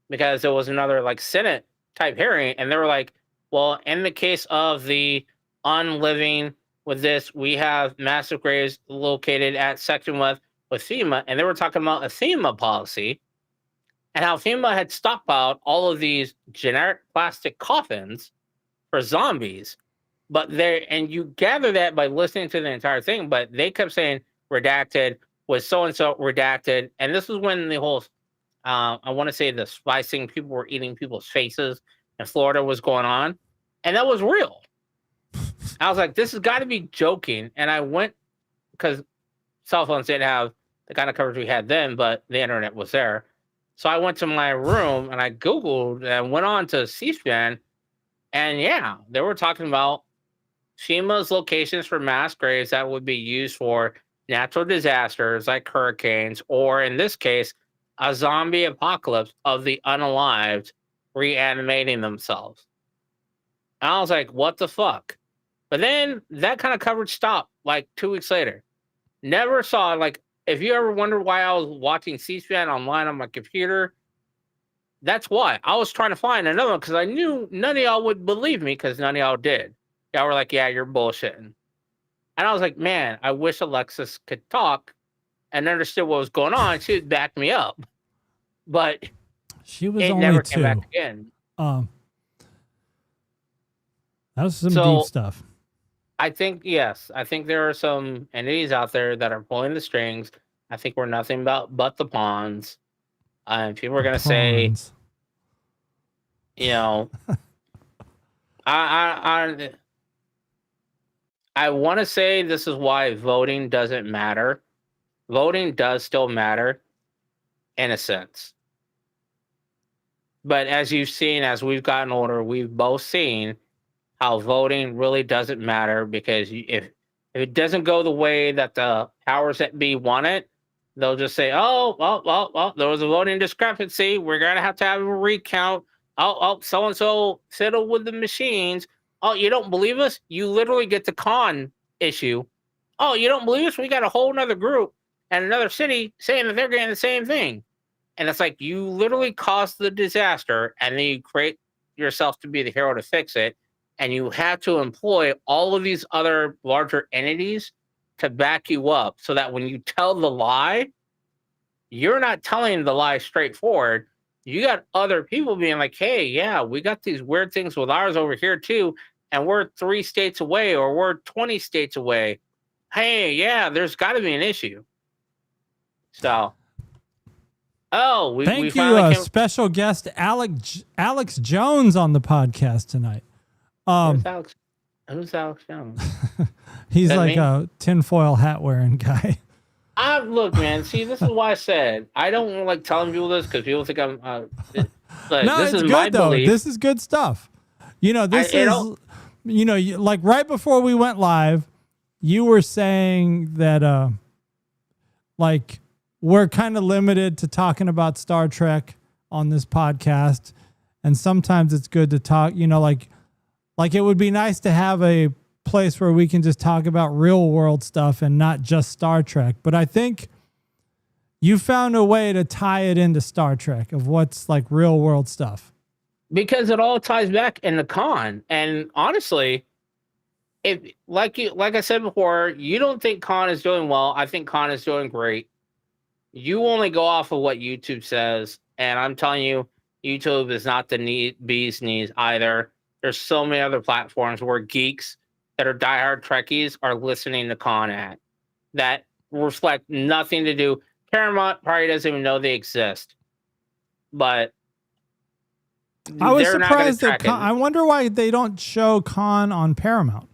C: because it was another like Senate type hearing, and they were like, well, in the case of the unliving with this, we have massive graves located at section with FEMA, and they were talking about a FEMA policy and how FEMA had stockpiled all of these generic plastic coffins for zombies. And you gather that by listening to the entire thing, but they kept saying redacted, was so-and-so redacted. And this was when the whole, I want to say the splicing, people were eating people's faces in Florida was going on. And that was real. I was like, this has got to be joking. And I went, because cell phones didn't have the kind of coverage we had then, but the internet was there. So I went to my room and I Googled and went on to C-SPAN. And yeah, they were talking about FEMA's locations for mass graves that would be used for natural disasters like hurricanes, or in this case, a zombie apocalypse of the unalived reanimating themselves. And I was like, what the fuck? But then that kind of coverage stopped like 2 weeks later. Never saw, like, if you ever wonder why I was watching C-SPAN online on my computer, that's why. I was trying to find another one because I knew none of y'all would believe me because none of y'all did. Y'all were like, yeah, you're bullshitting. And I was like, man, I wish Alexis could talk and understood what was going on. She would back me up. But
D: she was
C: it
D: only
C: never
D: 2.
C: came back again.
D: That was some deep stuff.
C: I think, yes. I think there are some entities out there that are pulling the strings. I think we're nothing but the pawns. And people are going to say, You know, I want to say this is why voting doesn't matter. Voting does still matter, in a sense. But as you've seen, as we've gotten older, we've both seen how voting really doesn't matter, because if it doesn't go the way that the powers that be want it, they'll just say, "Oh, well, there was a voting discrepancy. We're gonna have to have a recount. Oh, so and so fiddled with the machines. Oh, you don't believe us? You literally get the con issue. Oh, you don't believe us? We got a whole nother group and another city saying that they're getting the same thing." And it's like, you literally caused the disaster, and then you create yourself to be the hero to fix it. And you have to employ all of these other larger entities to back you up, so that when you tell the lie, you're not telling the lie straightforward. You got other people being like, "Hey, yeah, we got these weird things with ours over here too, and we're 3 states away, or we're 20 states away. Hey, yeah, there's got to be an issue." So, we
D: Thank you,
C: finally came.
D: special guest Alex Jones on the podcast tonight.
C: Who's Alex Jones?
D: He's
C: That
D: like
C: me?
D: a tinfoil hat wearing guy.
C: Look, man. See, this is why I said I don't like telling people this, because people think I'm. Like,
D: No,
C: this
D: it's
C: is my
D: good though.
C: belief.
D: This is good stuff. You know, this
C: you
D: is,
C: know-
D: like right before we went live, you were saying that, like, we're kind of limited to talking about Star Trek on this podcast, and sometimes it's good to talk. Like it would be nice to have a place where we can just talk about real world stuff and not just Star Trek. But I think you found a way to tie it into Star Trek of what's like real world stuff.
C: Because it all ties back in the con. And honestly, if like I said before, you don't think con is doing well. I think con is doing great. You only go off of what YouTube says, and I'm telling you, YouTube is not the bee's knees either. There's so many other platforms where geeks that are diehard Trekkies are listening to con at that reflect nothing to do. Paramount probably doesn't even know they exist, but
D: I was
C: they're not gonna
D: surprised that
C: track it.
D: I wonder why they don't show Con on Paramount.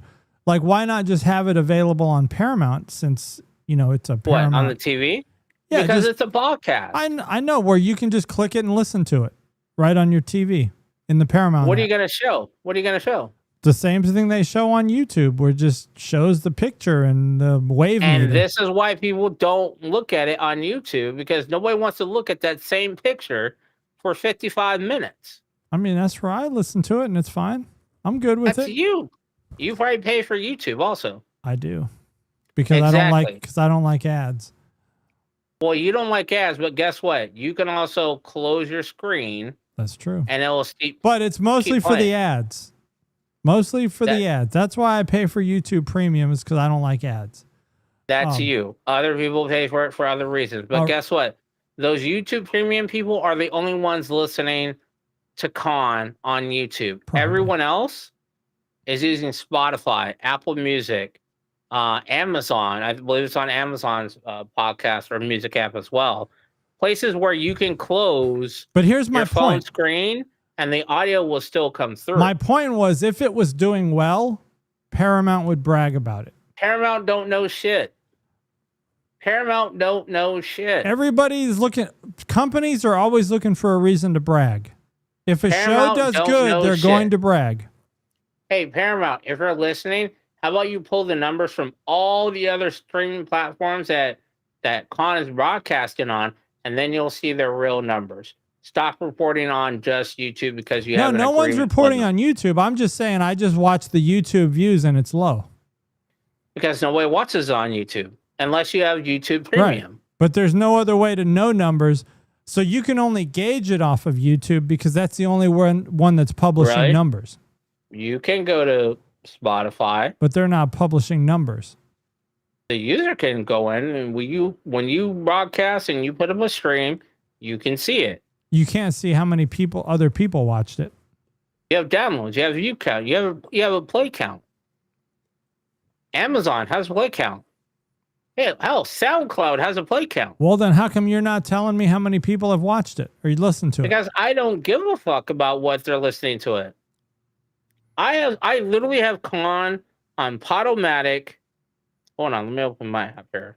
D: Like, why not just have it available on Paramount, since it's a Paramount
C: What, on the TV?
D: Yeah,
C: because
D: just-
C: it's a podcast.
D: I know, where you can just click it and listen to it right on your TV in the Paramount.
C: What are
D: app.
C: you going to show? What are you going to show?
D: The same thing they show on YouTube, where it just shows the picture and the wave meter.
C: And this is why people don't look at it on YouTube, because nobody wants to look at that same picture for 55 minutes.
D: I mean, that's where I listen to it, and it's fine. I'm good with
C: That's
D: it.
C: you. You probably pay for YouTube also.
D: I do, because
C: Exactly.
D: I don't like ads.
C: Well, you don't like ads, but guess what? You can also close your screen,
D: That's true.
C: and it will keep.
D: But it's mostly
C: keep
D: for the
C: playing.
D: ads. Mostly for the ads. That's why I pay for YouTube Premium, is because I don't like ads.
C: That's you. Other people pay for it for other reasons. But guess what? Those YouTube Premium people are the only ones listening to Con on YouTube.
D: Probably.
C: Everyone else is using Spotify, Apple Music, Amazon. I believe it's on Amazon's podcast or music app as well. Places where you can close
D: But here's my
C: your phone
D: point.
C: screen and the audio will still come through.
D: My point was, if it was doing well, Paramount would brag about it.
C: Paramount don't know shit. Paramount don't know shit.
D: Everybody's looking. Companies are always looking for a reason to brag. If a
C: Paramount
D: show does
C: don't
D: good,
C: know
D: they're
C: shit.
D: going to brag.
C: Hey, Paramount, if you're listening, how about you pull the numbers from all the other streaming platforms that Con is broadcasting on, and then you'll see their real numbers. Stop reporting on just YouTube because you have an
D: No one's
C: agreement
D: reporting
C: with them.
D: on YouTube. I'm just saying, I just watch the YouTube views and it's low.
C: Because nobody watches on YouTube unless you have YouTube Premium.
D: Right. But there's no other way to know numbers. So you can only gauge it off of YouTube, because that's the only one that's publishing
C: Right.
D: numbers.
C: You can go to Spotify.
D: But they're not publishing numbers.
C: The user can go in, and when you broadcast and you put up a stream, you can see it.
D: You can't see how many other people watched it.
C: You have downloads. You have view count. You have a play count. Amazon has a play count. Hey, hell, SoundCloud has a play count.
D: Well, then how come you're not telling me how many people have watched it or you listened to it?
C: Because I don't give a fuck about what they're listening to it. I literally have Con on Podomatic. Hold on, let me open my app here.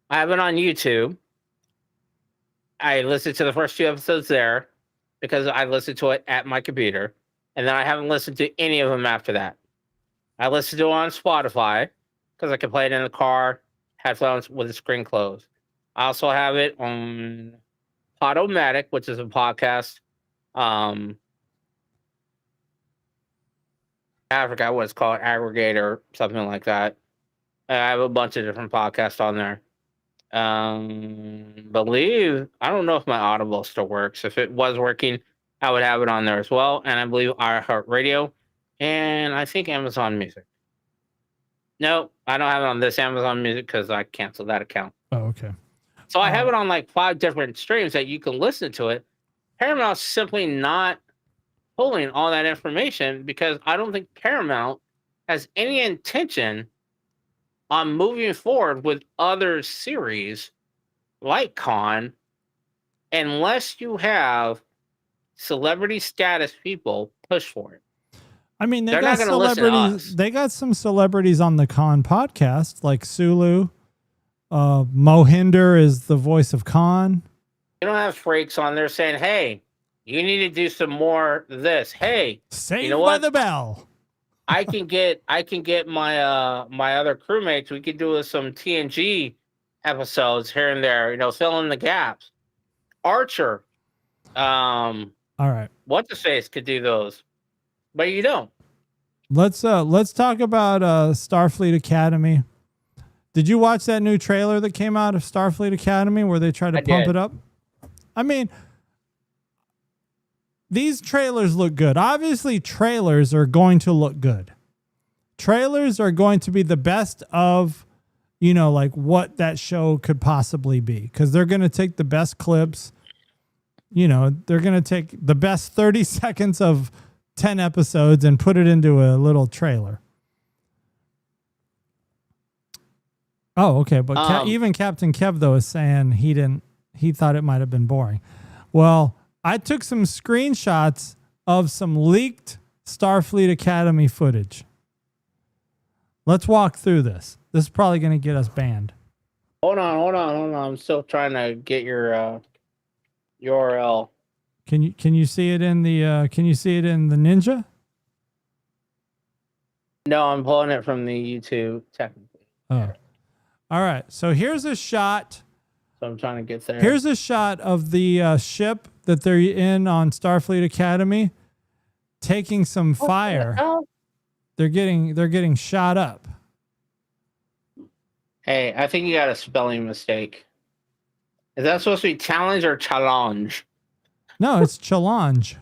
C: I have it on YouTube. I listened to the first 2 episodes there because I listened to it at my computer. And then I haven't listened to any of them after that. I listened to it on Spotify because I can play it in the car, headphones with the screen closed. I also have it on Podomatic, which is a podcast. I forgot what it's called, aggregator, something like that. I have a bunch of different podcasts on there. I don't know if my Audible still works. If it was working, I would have it on there as well. And I believe iHeartRadio, and I think Amazon Music. No, I don't have it on this Amazon Music because I canceled that account.
D: Oh, okay.
C: So I have it on like 5 different streams that you can listen to it. Paramount's simply not pulling all that information because I don't think Paramount has any intention on moving forward with other series like Con unless you have celebrity status people push for it.
D: I mean,
C: They're not gonna listen to us.
D: They got some celebrities on the Con podcast, like Sulu. Mohinder is the voice of Khan.
C: You don't have freaks on there saying, hey, you need to do some more of this. Hey,
D: Saved
C: you know
D: by
C: what?
D: the Bell.
C: I can get my my other crewmates. We could do some TNG episodes here and there, fill in the gaps. Archer,
D: All right.
C: what's his face could do those. But you don't.
D: Let's talk about Starfleet Academy. Did you watch that new trailer that came out of Starfleet Academy where they try to pump it up? I mean, these trailers look good. Obviously, trailers are going to look good. Trailers are going to be the best of, like what that show could possibly be. Because they're going to take the best clips. They're going to take the best 30 seconds of 10 episodes and put it into a little trailer. Oh, okay. But even Captain Kev, though, is saying he thought it might have been boring. Well, I took some screenshots of some leaked Starfleet Academy footage. Let's walk through this. This is probably going to get us banned.
C: Hold on. I'm still trying to get your URL.
D: Can you see it in the Ninja?
C: No, I'm pulling it from the YouTube technically.
D: Oh. All right. So here's a shot.
C: So I'm trying to get there.
D: Here's a shot of the ship that they're in on Starfleet Academy taking some fire. They're getting shot up.
C: Hey, I think you got a spelling mistake. Is that supposed to be challenge or challenge?
D: No, it's challenge.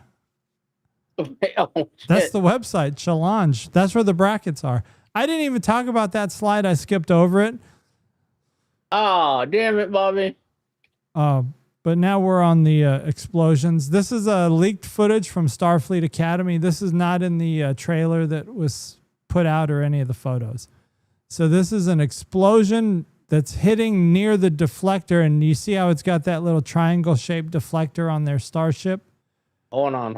C: Oh,
D: That's the website, challenge. That's where the brackets are. I didn't even talk about that slide. I skipped over it.
C: Oh, damn it, Bobby.
D: But now we're on the explosions. This is leaked footage from Starfleet Academy. This is not in the trailer that was put out or any of the photos. So this is an explosion that's hitting near the deflector. And you see how it's got that little triangle-shaped deflector on their starship?
C: Hold on.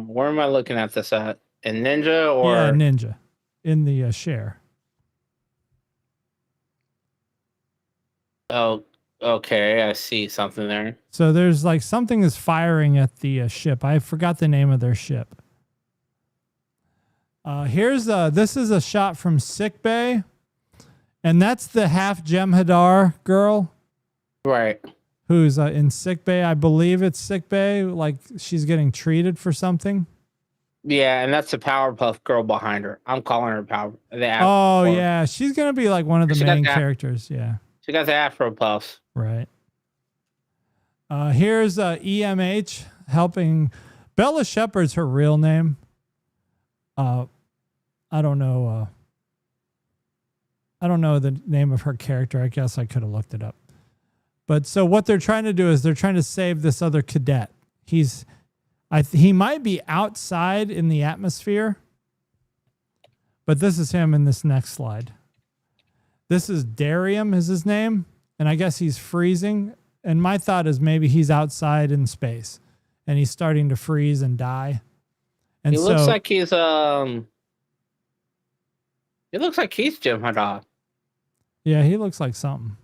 C: Where am I looking at this at? In Ninja or?
D: Yeah, Ninja. In the share.
C: Oh, okay. I see something there.
D: So there's like something is firing at the ship. I forgot the name of their ship. This is a shot from sickbay, and that's the half Jem'Hadar girl,
C: Right.
D: who's in sickbay. I believe it's sickbay, like she's getting treated for something.
C: Yeah, and that's the Powerpuff Girl behind her. I'm calling her Power.
D: Oh yeah, she's gonna be like one of the main characters. Yeah.
C: She got the Afro Puffs.
D: Right. Here's EMH helping. Bella Shepard's her real name. I don't know. I don't know the name of her character. I guess I could have looked it up. But so what they're trying to do is they're trying to save this other cadet. He might be outside in the atmosphere, but this is him in this next slide. This is Darium is his name, and I guess he's freezing. And my thought is maybe he's outside in space, and he's starting to freeze and die. And
C: He looks like he's It looks like he's Jim Hadar.
D: yeah, he looks like something.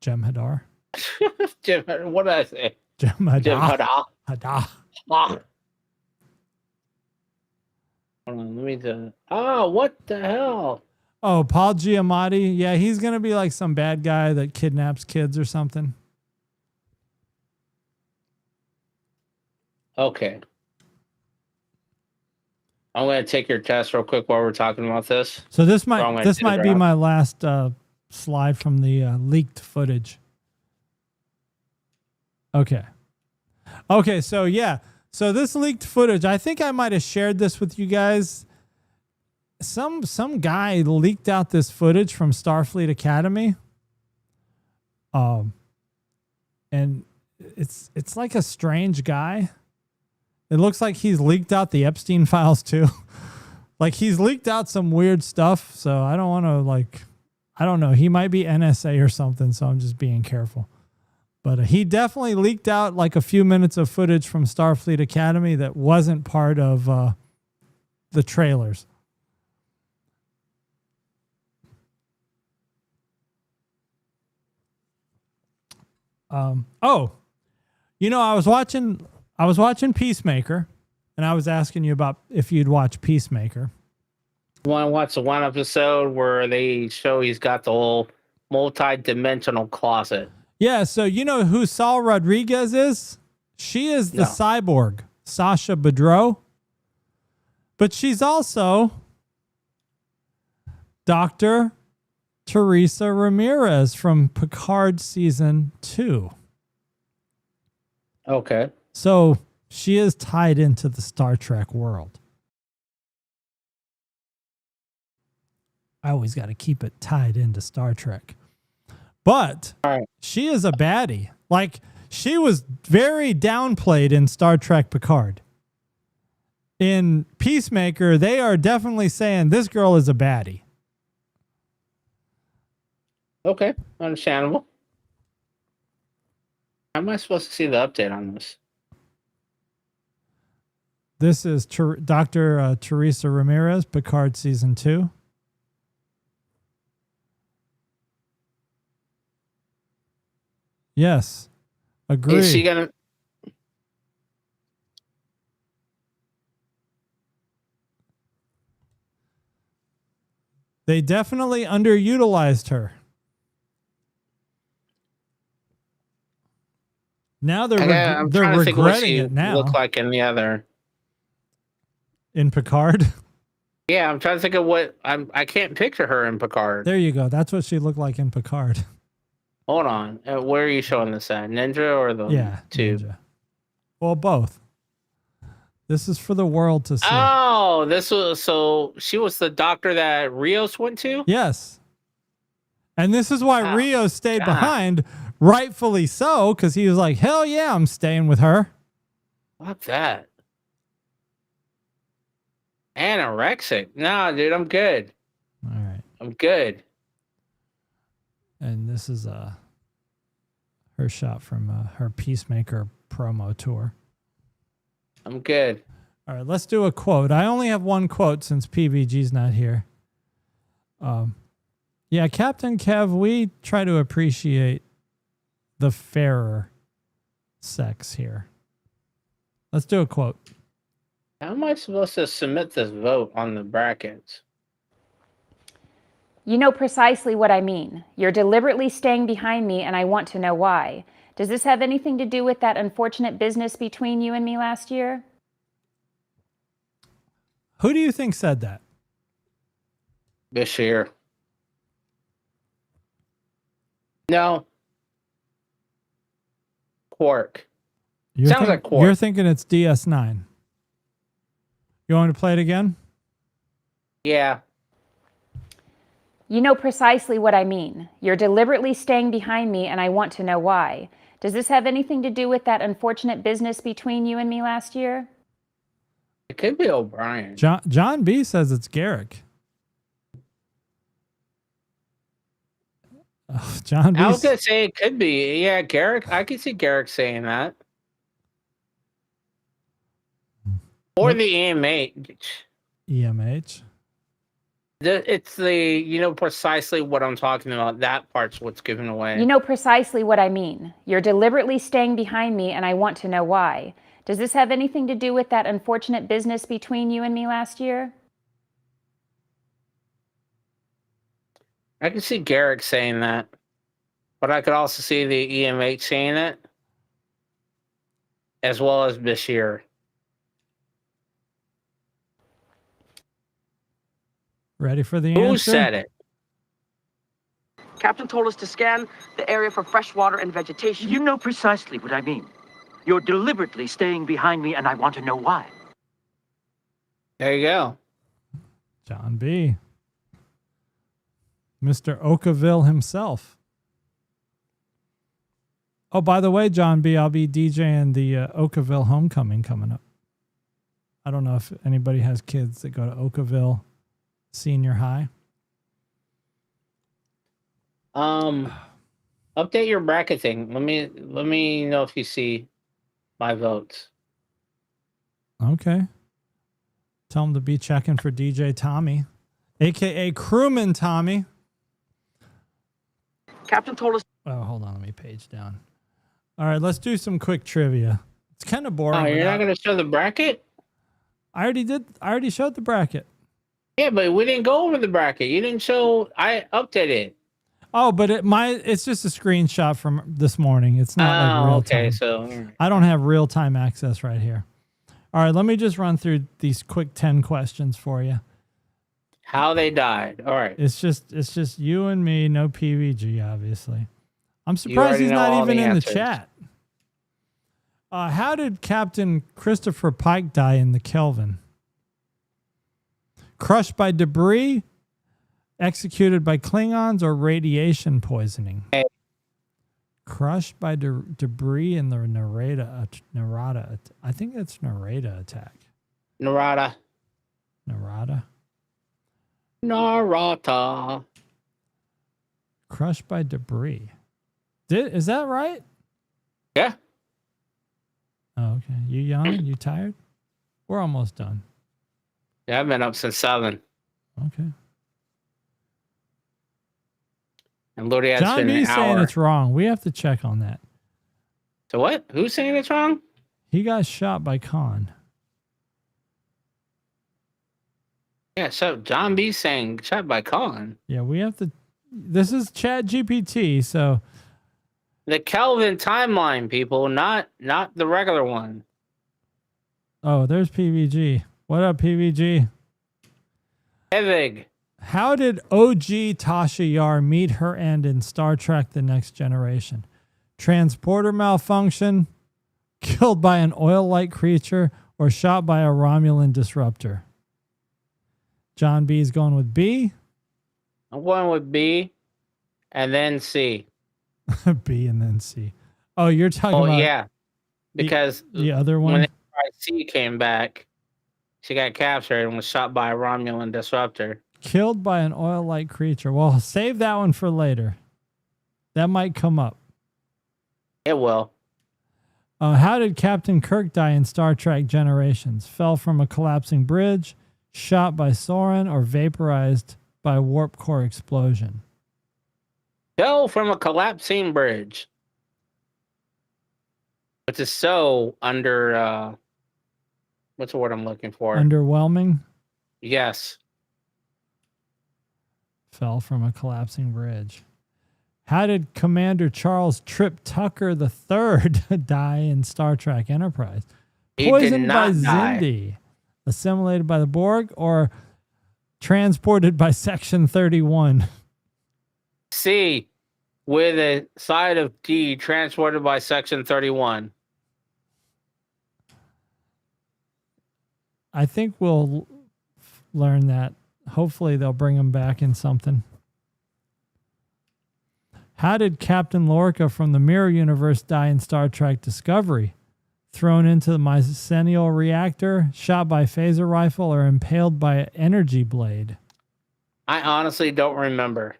D: Jem'Hadar.
C: Jim, what did I say?
D: Jem'Hadar.
C: Jim Hadar.
D: Hadar.
C: Ah. Hold on, let me do. Oh, what the hell?
D: Oh, Paul Giamatti. Yeah, he's gonna be like some bad guy that kidnaps kids or something.
C: Okay. I'm gonna take your test real quick while we're talking about this.
D: So this
C: I'm
D: might
C: gonna
D: this
C: dig
D: might
C: it
D: be
C: out.
D: my last slide from the leaked footage. Okay. Okay, so yeah. So this leaked footage, I think I might have shared this with you guys. Some guy leaked out this footage from Starfleet Academy. And it's like a strange guy. It looks like he's leaked out the Epstein files too. Like he's leaked out some weird stuff, so I don't want to I don't know. He might be NSA or something, so I'm just being careful. But he definitely leaked out like a few minutes of footage from Starfleet Academy that wasn't part of the trailers. Oh, you know, I was watching Peacemaker, and I was asking you about if you'd watch Peacemaker.
C: You want to watch the one episode where they show he's got the whole multi-dimensional closet?
D: Yeah, so you know who Saul Rodriguez is? She is the
C: No.
D: cyborg, Sasha Bedreau. But she's also Dr. Teresa Ramirez from Picard Season 2.
C: Okay.
D: So she is tied into the Star Trek world. I always got to keep it tied into Star Trek. But
C: All right.
D: she is a baddie. Like, she was very downplayed in Star Trek Picard. In Peacemaker, they are definitely saying this girl is a baddie.
C: Okay. Understandable. How am I supposed to see the update on this?
D: This is Dr. Teresa Ramirez, Picard Season 2. Yes. Agree.
C: Is she gonna?
D: They definitely underutilized her. Now they're
C: I'm
D: they're
C: trying to think what
D: regretting
C: she
D: it now.
C: look like in the other.
D: In Picard.
C: Yeah, I'm trying to think of what I can't picture her in Picard.
D: There you go. That's what she looked like in Picard.
C: Hold on. Where are you showing this at? Ninja or the
D: Yeah.
C: Tube?
D: Ninja. Well, both. This is for the world to see.
C: Oh, so she was the doctor that Rios went to?
D: Yes. And this is why
C: Oh,
D: Rio stayed
C: God.
D: behind, rightfully so, because he was like, hell yeah, I'm staying with her.
C: Fuck that. Anorexic. Nah, dude, I'm good.
D: All right.
C: I'm good.
D: And this is her shot from her Peacemaker promo tour.
C: I'm good.
D: All right, let's do a quote. I only have one quote since PVG's not here. Yeah, Captain Kev, we try to appreciate the fairer sex here. Let's do a quote.
C: How am I supposed to submit this vote on the brackets?
A: You know precisely what I mean. You're deliberately staying behind me, and I want to know why. Does this have anything to do with that unfortunate business between you and me last year?
D: Who do you think said that?
C: Bashir. No. Quark. Sounds like Quark.
D: You're thinking it's DS9. You want me to play it again?
C: Yeah.
A: You know precisely what I mean. You're deliberately staying behind me, and I want to know why. Does this have anything to do with that unfortunate business between you and me last year?
C: It could be O'Brien.
D: John B says it's Garrick. Oh, John B.
C: I was gonna say it could be. Yeah, Garrick. I could see Garrick saying that. Or the EMH.
D: EMH.
C: It's the precisely what I'm talking about. That part's what's given away.
A: You know precisely what I mean. You're deliberately staying behind me, and I want to know why. Does this have anything to do with that unfortunate business between you and me last year?
C: I can see Garrick saying that, but I could also see the EMH saying it, as well as Bashir.
D: Ready for the answer?
C: Who said it?
E: Captain told us to scan the area for fresh water and vegetation.
F: You know precisely what I mean. You're deliberately staying behind me, and I want to know why.
C: There you go.
D: John B. Mr. Oakaville himself. Oh, by the way, John B., I'll be DJing the Oakaville homecoming coming up. I don't know if anybody has kids that go to Oakaville Senior High.
C: Update your bracket thing. Let me know if you see my votes.
D: Okay. Tell them to be checking for DJ Tommy, aka Crewman Tommy.
E: Captain told us.
D: Oh, hold on, let me page down. All right, let's do some quick trivia. It's kind of boring.
C: Oh, you're not going to show the bracket?
D: I already did. I already showed the bracket.
C: Yeah, but we didn't go over the bracket. You didn't show. I updated it.
D: Oh, but it's just a screenshot from this morning. It's not like real time.
C: Okay, so
D: I don't have real time access right here. All right, let me just run through these quick 10 questions for you.
C: How they died. All right.
D: It's just you and me, no PVG, obviously. I'm surprised
C: already
D: he's
C: know
D: not
C: all
D: even
C: the
D: in
C: answers.
D: the chat. How did Captain Christopher Pike die in the Kelvin? Crushed by debris, executed by Klingons, or radiation poisoning?
C: Hey.
D: Crushed by debris in the Narada. I think it's Narada attack.
C: Narada.
D: Crushed by debris. Is that right?
C: Yeah.
D: Oh, okay. You yawning? You tired? We're almost done.
C: Yeah, I've been up since 7.
D: Okay.
C: And Lodi has
D: John
C: been an
D: B's saying
C: hour.
D: it's wrong. We have to check on that.
C: So what? Who's saying it's wrong?
D: He got shot by Khan.
C: Yeah, so John B saying shot by Colin.
D: Yeah, we have to. This is Chat GPT, so
C: The Kelvin timeline, people, not the regular one.
D: oh, there's PVG. What up, PVG?
C: Evig.
D: How did OG Tasha Yar meet her end in Star Trek: The Next Generation? Transporter malfunction, killed by an oil-like creature, or shot by a Romulan disruptor? John B is going with B.
C: I'm going with B and then C.
D: B and then C. Oh, you're talking about
C: Yeah. Because
D: the other
C: when
D: one?
C: the C came back, she got captured and was shot by a Romulan disruptor.
D: Killed by an oil-like creature. Well, save that one for later. That might come up.
C: It will.
D: How did Captain Kirk die in Star Trek Generations? Fell from a collapsing bridge, shot by Soren, or vaporized by a warp core explosion?
C: Fell from a collapsing bridge. Which is so under what's the word I'm looking for?
D: Underwhelming.
C: Yes.
D: Fell from a collapsing bridge. How did Commander Charles Trip Tucker III die in Star Trek Enterprise?
C: He
D: Poisoned
C: did
D: by
C: not die.
D: Xindi, assimilated by the Borg, or transported by Section 31?
C: C, with a side of D, transported by Section 31.
D: I think we'll learn that. Hopefully they'll bring him back in something. How did Captain Lorca from the Mirror Universe die in Star Trek Discovery? Thrown into the Mycenial reactor, shot by phaser rifle, or impaled by an energy blade?
C: I honestly don't remember.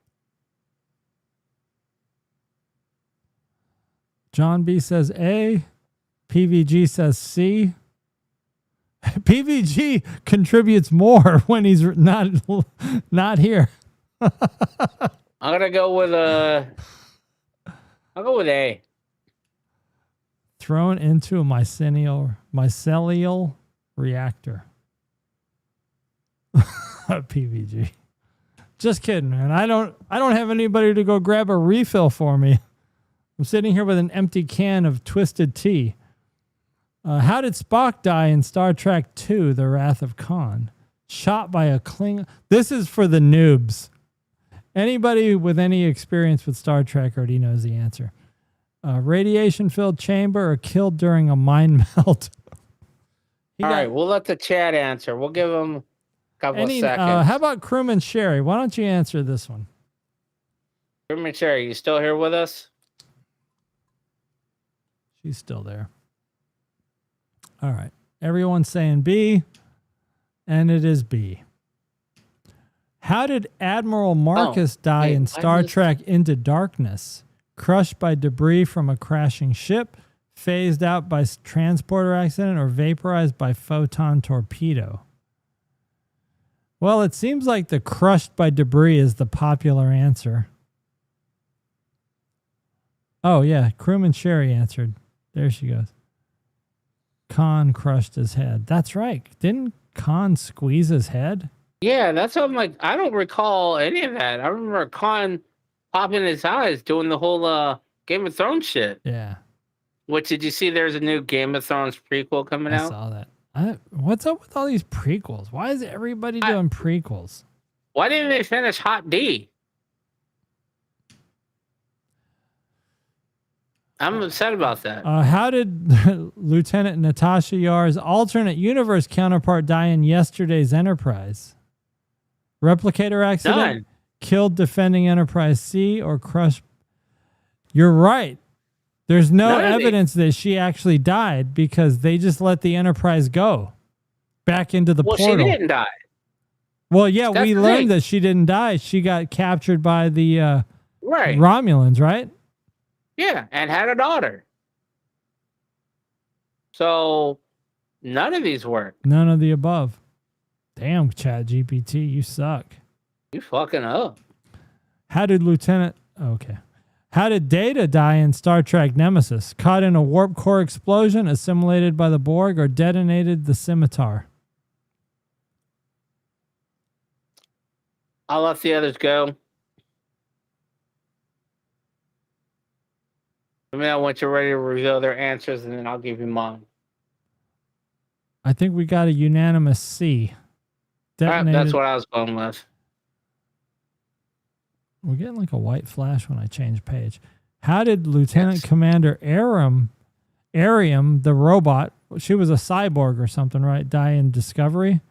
D: John B says A. PVG says C. PVG contributes more when he's not here.
C: I'm gonna go with I'll go with A.
D: Thrown into a mycelial reactor. PVG. Just kidding, man. I don't have anybody to go grab a refill for me. I'm sitting here with an empty can of twisted tea. How did Spock die in Star Trek II, The Wrath of Khan? Shot by a Klingon. This is for the noobs. Anybody with any experience with Star Trek already knows the answer. Radiation-filled chamber or killed during a mind melt?
C: All right, we'll let the chat answer. We'll give them a couple of seconds.
D: How about Crewman Sherry? Why don't you answer this one?
C: Crewman Sherry, you still here with us?
D: She's still there. All right. Everyone's saying B, and it is B. How did Admiral Marcus die in Star Trek Into Darkness? Crushed by debris from a crashing ship, phased out by transporter accident, or vaporized by photon torpedo? Well, it seems like the crushed by debris is the popular answer. Oh, yeah. Crewman Sherry answered. There she goes. Khan crushed his head. That's right. Didn't Khan squeeze his head?
C: Yeah, that's what I'm like. I don't recall any of that. I remember Khan popping his eyes doing the whole Game of Thrones shit.
D: Yeah.
C: Which, did you see there's a new Game of Thrones prequel coming out?
D: I saw that. What's up with all these prequels? Why is everybody doing prequels?
C: Why didn't they finish Hot D? I'm upset about that.
D: How did Lieutenant Natasha Yar's alternate universe counterpart die in yesterday's Enterprise? Replicator accident?
C: None.
D: Killed defending Enterprise C, or crushed? You're right. There's no evidence that she actually died because they just let the Enterprise go back into the portal.
C: Well, she didn't die.
D: Well, yeah, we learned that she didn't die. She got captured by the Romulans, right?
C: Yeah, and had a daughter. So none of these work.
D: None of the above. Damn, ChatGPT, you suck.
C: You fucking up.
D: How did How did Data die in Star Trek Nemesis? Caught in a warp core explosion, assimilated by the Borg, or detonated the scimitar?
C: I'll let the others go. Let me know once you're ready to reveal their answers, and then I'll give you mine.
D: I think we got a unanimous C.
C: Detonated. That's what I was going with.
D: We're getting like a white flash when I change page. How did Lieutenant Commander Aram, the robot, she was a cyborg or something, right, die in Discovery?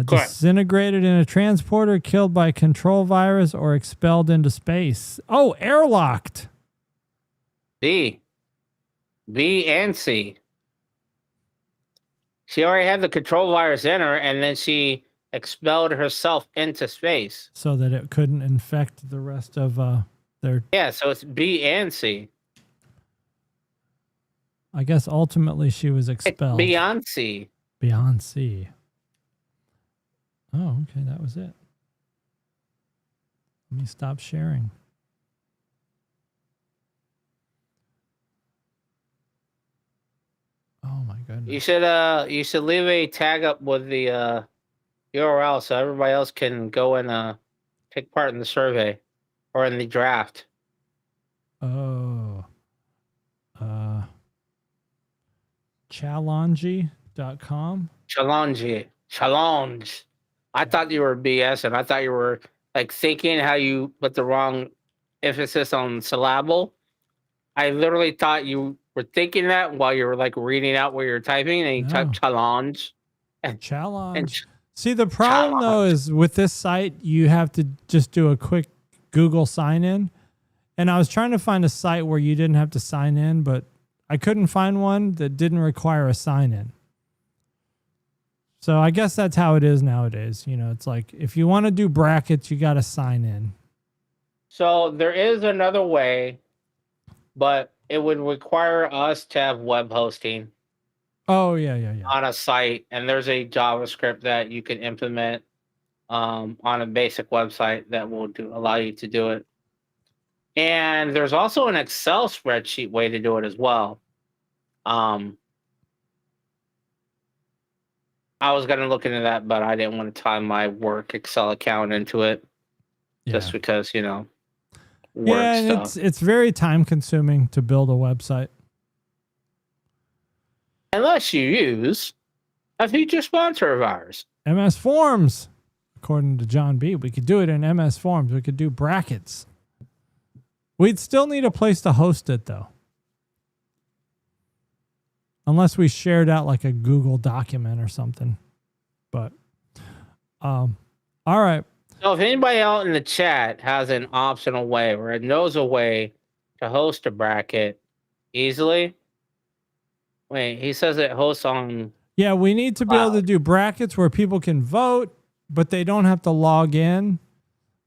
D: Disintegrated in a transporter, killed by control virus, or expelled into space? Oh, airlocked.
C: B and C. She already had the control virus in her, and then she expelled herself into space.
D: So that it couldn't infect the rest of their...
C: Yeah, so it's B and C.
D: I guess ultimately she was expelled.
C: It's beyond C.
D: Beyond C. Oh, okay, that was it. Let me stop sharing. Oh my goodness.
C: You should leave a tag up with the URL so everybody else can go and take part in the survey or in the draft.
D: Oh. Challenge.com.
C: Challenge. I thought you were BS, and I thought you were like thinking how you put the wrong emphasis on syllable. I literally thought you were thinking that while you were like reading out what you're typing, and you type challenge.
D: Challenge. See, the problem though is with this site, you have to just do a quick Google sign in. And I was trying to find a site where you didn't have to sign in, but I couldn't find one that didn't require a sign in. So I guess that's how it is nowadays. You know, it's like if you want to do brackets, you got to sign in.
C: So there is another way but it would require us to have web hosting
D: Oh yeah.
C: on a site, and there's a JavaScript that you can implement on a basic website that will allow you to do it. And there's also an Excel spreadsheet way to do it as well. I was going to look into that, but I didn't want to tie my work Excel account into it, just because, work
D: and
C: stuff.
D: it's very time consuming to build a website.
C: Unless you use a future sponsor of ours.
D: MS Forms. According to John B., we could do it in MS Forms. We could do brackets. We'd still need a place to host it, though. Unless we shared out like a Google document or something. But, all right.
C: So if anybody out in the chat has an optional way or knows a way to host a bracket easily. Wait, he says it hosts on...
D: Yeah, we need to be able to do brackets where people can vote, but they don't have to log in.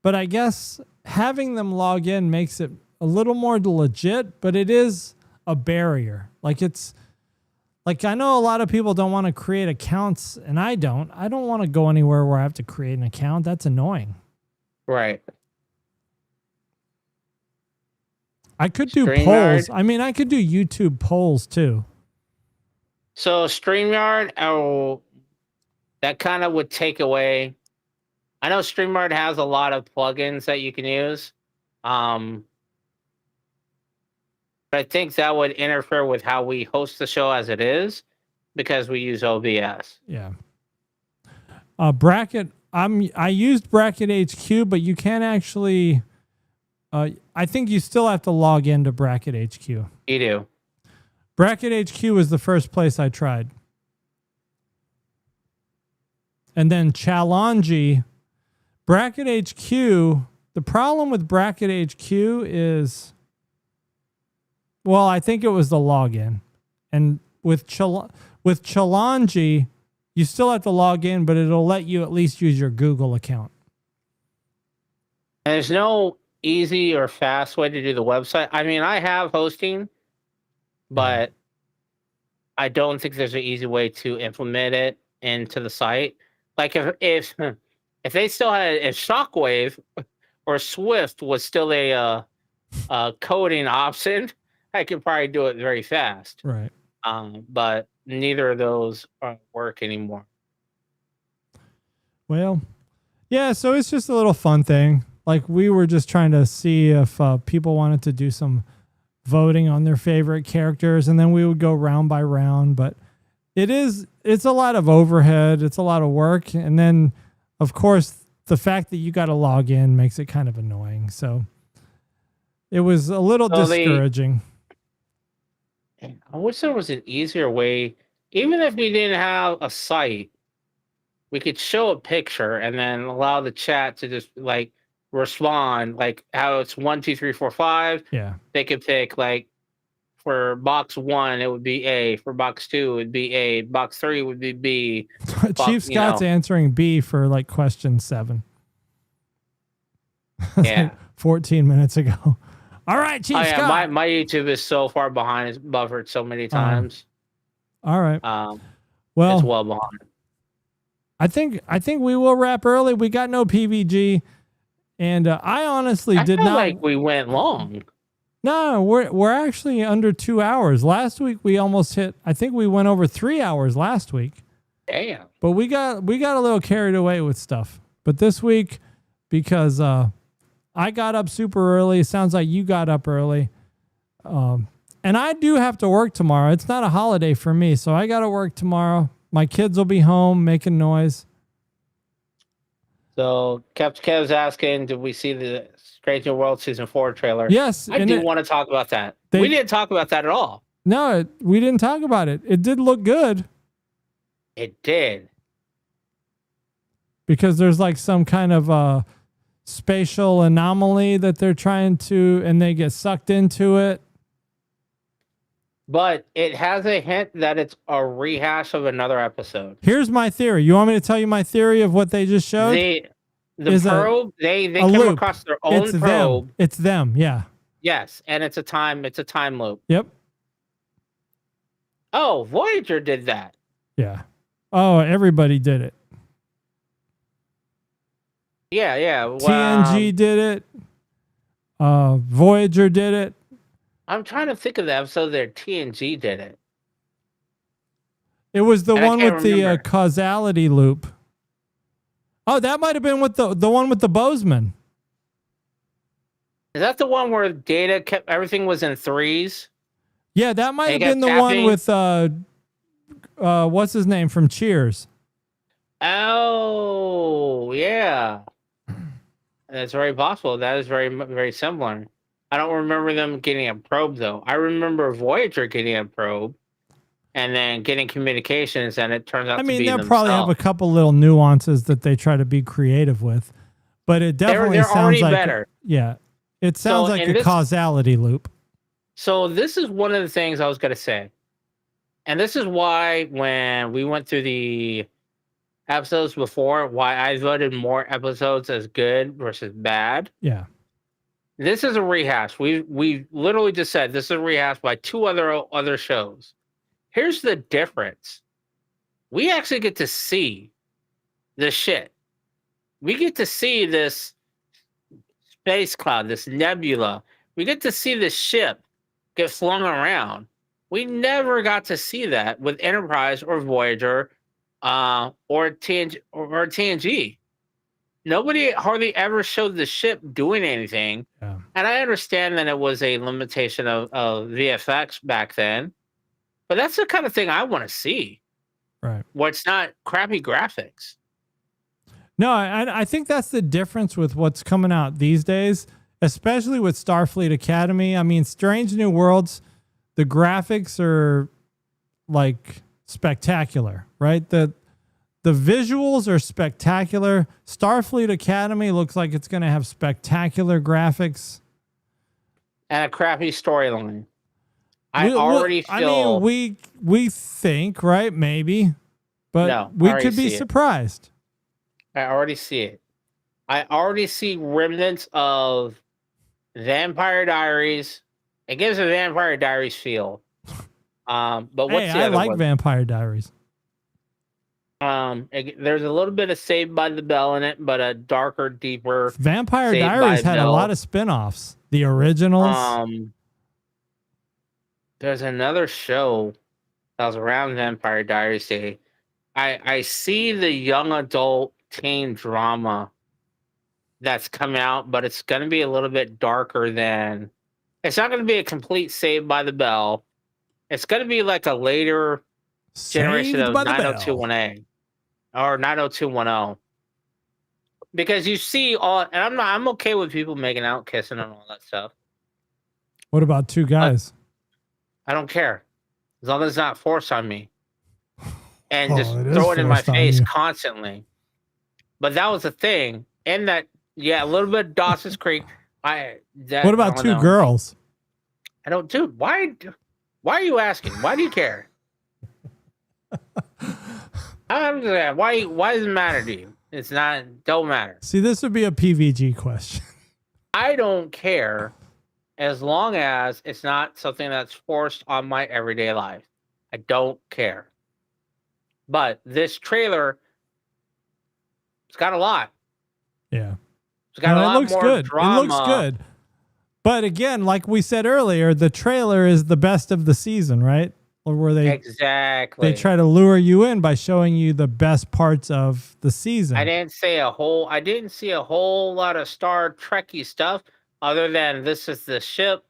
D: But I guess having them log in makes it a little more legit, but it is a barrier. Like I know a lot of people don't want to create accounts, and I don't. I don't want to go anywhere where I have to create an account. That's annoying.
C: Right.
D: I could do polls. I mean, I could do YouTube polls too.
C: So StreamYard, that kind of would take away. I know StreamYard has a lot of plugins that you can use. But I think that would interfere with how we host the show as it is because we use OBS.
D: Yeah. Bracket. I used Bracket HQ, but you can't actually. I think you still have to log into Bracket HQ.
C: You do.
D: Bracket HQ was the first place I tried. And then Challenge Bracket HQ. The problem with Bracket HQ is, well, I think it was the login. And with Challenge, you still have to log in, but it'll let you at least use your Google account.
C: And there's no easy or fast way to do the website. I mean, I have hosting, but I don't think there's an easy way to implement it into the site. Like if they still had, if Shockwave or Swift was still a coding option, I could probably do it very fast.
D: Right.
C: But neither of those work anymore.
D: Well, yeah, so it's just a little fun thing. Like we were just trying to see if people wanted to do some voting on their favorite characters, and then we would go round by round. But it's a lot of overhead. It's a lot of work. And then, of course, the fact that you got to log in makes it kind of annoying. So it was a little discouraging.
C: I wish there was an easier way. Even if we didn't have a site, we could show a picture and then allow the chat to just like respond, like how it's 1, 2, 3, 4, 5.
D: Yeah.
C: They could pick like for box 1, it would be A. For box 2, it would be A. Box 3 would be B.
D: Chief Scott's answering B for like question 7.
C: Yeah.
D: Like 14 minutes ago. All right, Chief Scott.
C: My YouTube is so far behind. It's buffered so many times.
D: All right.
C: Well, it's well behind.
D: I think we will wrap early. We got no PVG, and I honestly did not
C: like we went long.
D: No, we're actually under 2 hours. Last week we almost hit. I think we went over 3 hours last week.
C: Damn.
D: But we got a little carried away with stuff. But this week, because I got up super early. It sounds like you got up early. And I do have to work tomorrow. It's not a holiday for me, so I got to work tomorrow. My kids will be home making noise.
C: So Captain Kev's asking, did we see the Strange New World Season 4 trailer?
D: Yes.
C: I do want to talk about that. We didn't talk about that at all.
D: No, we didn't talk about it. It did look good.
C: It did.
D: Because there's like some kind of spatial anomaly that they're trying to, and they get sucked into it.
C: But it has a hint that it's a rehash of another episode.
D: Here's my theory. You want me to tell you my theory of what they just showed?
C: The probe, they came
D: loop.
C: across their own probe.
D: It's them, yeah.
C: Yes, and it's a time loop.
D: Yep.
C: Oh, Voyager did that.
D: Yeah. Oh, everybody did it.
C: Yeah. Well,
D: TNG did it. Voyager did it.
C: I'm trying to think of the episode that TNG did it.
D: It was the
C: And I
D: one
C: can't
D: with the
C: remember.
D: causality loop. Oh, that might have been with the one with the Bozeman.
C: Is that the one where Data kept everything was in threes?
D: Yeah, that might
C: They
D: have been the
C: kept
D: one with what's his name from Cheers.
C: Oh, yeah. That's very possible. That is very similar. I don't remember them getting a probe though. I remember Voyager getting a probe and then getting communications, and it turns out
D: I mean,
C: to be
D: they'll probably have a
C: themselves.
D: couple little nuances that they try to be creative with, but it definitely
C: They're
D: sounds
C: already
D: like
C: better.
D: Yeah, it sounds
C: So,
D: like
C: and
D: a
C: this-
D: causality loop.
C: So this is one of the things I was going to say. And this is why when we went through the episodes before, why I voted more episodes as good versus bad.
D: Yeah.
C: This is a rehash. We literally just said this is a rehash by two other shows. Here's the difference. We actually get to see the shit. We get to see this space cloud, this nebula. We get to see this ship get flung around. We never got to see that with Enterprise or Voyager or TNG. Nobody hardly ever showed the ship doing anything.
D: Yeah.
C: And I understand that it was a limitation of VFX back then. But that's the kind of thing I want to see.
D: Right.
C: Where it's not crappy graphics.
D: No, I think that's the difference with what's coming out these days, especially with Starfleet Academy. I mean, Strange New Worlds, the graphics are like spectacular, right? The visuals are spectacular. Starfleet Academy looks like it's going to have spectacular graphics
C: And a crappy storyline. I already feel.
D: I mean, we think, right? Maybe, but
C: No,
D: we
C: I already
D: could be
C: see it.
D: surprised.
C: I already see it. I already see remnants of Vampire Diaries. It gives a Vampire Diaries feel. But what's
D: Hey,
C: the
D: I
C: other
D: like
C: one?
D: Vampire Diaries.
C: There's a little bit of Saved by the Bell in it, but a darker, deeper.
D: Vampire
C: Saved
D: Diaries
C: by
D: had a
C: Bell.
D: lot of spin-offs. The originals.
C: There's another show that was around Vampire Diaries Day. I see the young adult teen drama that's coming out, but it's going to be a little bit darker than. It's not going to be a complete Saved by the Bell. It's going to be like a later generation
D: Saved
C: of
D: by the Bell.
C: 90210 or 90210. Because you see all, and I'm okay with people making out, kissing, and all that stuff.
D: What about two guys?
C: I don't care, as long as it's not forced on me, and
D: Oh,
C: just
D: it is
C: throw it in my
D: forced on
C: face
D: you.
C: constantly. But that was the thing, and that a little bit of Dawson's Creek.
D: What about two
C: girls?
D: girls?
C: I don't, dude. Why are you asking? Why do you care? I'm just saying, why does it matter to you? It's not, don't matter.
D: See, this would be a PVG question.
C: I don't care as long as it's not something that's forced on my everyday life. I don't care. But this trailer, it's got a lot.
D: Yeah.
C: It's got
D: No,
C: a
D: it
C: lot
D: looks
C: more
D: good.
C: drama.
D: It looks good. But again, like we said earlier, the trailer is the best of the season, right? Or where they
C: Exactly.
D: they try to lure you in by showing you the best parts of the season.
C: I didn't see a whole lot of Star Trekky stuff other than this is the ship.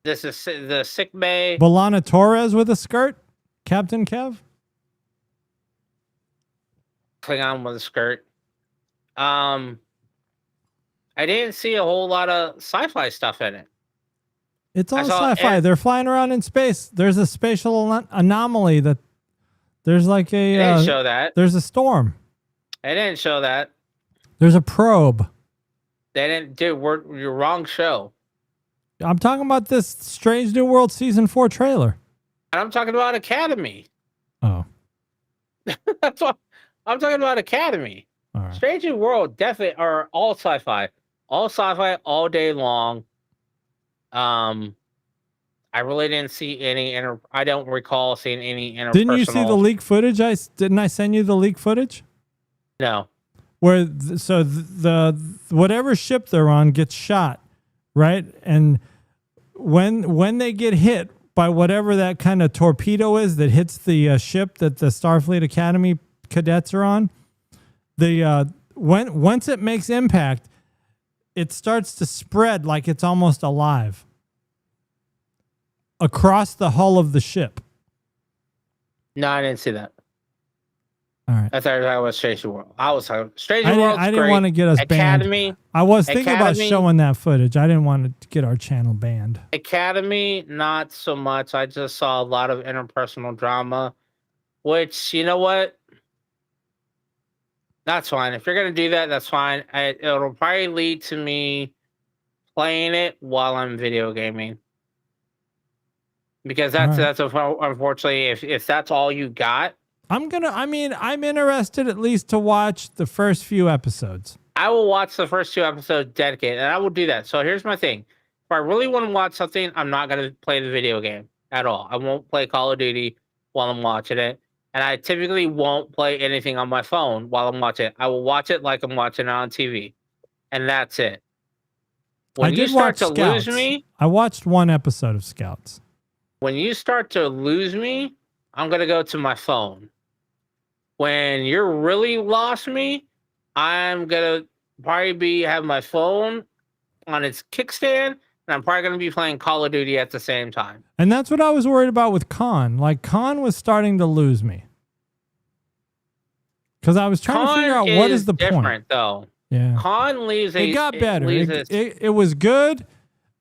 C: This is the sick bay.
D: Balana Torres with a skirt, Captain Kev.
C: Klingon with a skirt. I didn't see a whole lot of sci-fi stuff in it.
D: It's all
C: I saw
D: sci-fi.
C: Ed-
D: They're flying around in space. There's a spatial anomaly that there's like
C: They
D: a
C: didn't show that.
D: there's a storm.
C: They didn't show that.
D: There's a probe.
C: They didn't. Dude, you're wrong show.
D: I'm talking about this Strange New World season 4 trailer.
C: And I'm talking about Academy.
D: Oh,
C: That's what I'm talking about. Academy.
D: all right.
C: Strange New World definitely are all sci-fi. all sci-fi all day long. I really didn't see any I don't recall seeing any interpersonal.
D: Didn't you see the leak footage? Didn't I send you the leak footage?
C: No.
D: Where the whatever ship they're on gets shot, right? And when they get hit by whatever that kind of torpedo is that hits the ship that the Starfleet Academy cadets are on, once it makes impact, it starts to spread like it's almost alive across the hull of the ship.
C: No, I didn't see that.
D: All right.
C: I thought you were talking about Strange New World. I was talking Strange New World.
D: I didn't want to get us
C: Academy,
D: banned. I was thinking about
C: Academy,
D: showing that footage. I didn't want to get our channel banned.
C: Academy, not so much. I just saw a lot of interpersonal drama, which, you know what? That's fine. If you're going to do that, that's fine. It'll probably lead to me playing it while I'm video gaming. Because that's unfortunately, if that's all you got.
D: I'm interested at least to watch the first few episodes.
C: I will watch the first 2 episodes dedicated, and I will do that. So here's my thing. If I really want to watch something, I'm not going to play the video game at all. I won't play Call of Duty while I'm watching it. And I typically won't play anything on my phone while I'm watching it. I will watch it like I'm watching it on TV. And that's it. When you start to lose me,
D: I watched 1 episode of Scouts.
C: When you start to lose me, I'm going to go to my phone. When you're really lost me, I'm going to probably have my phone on its kickstand, and I'm probably going to be playing Call of Duty at the same time.
D: And that's what I was worried about with Khan. Like, Khan was starting to lose me. Because I was trying to figure out what is the point.
C: Though.
D: Yeah.
C: Khan leaves
D: It got better. It was good.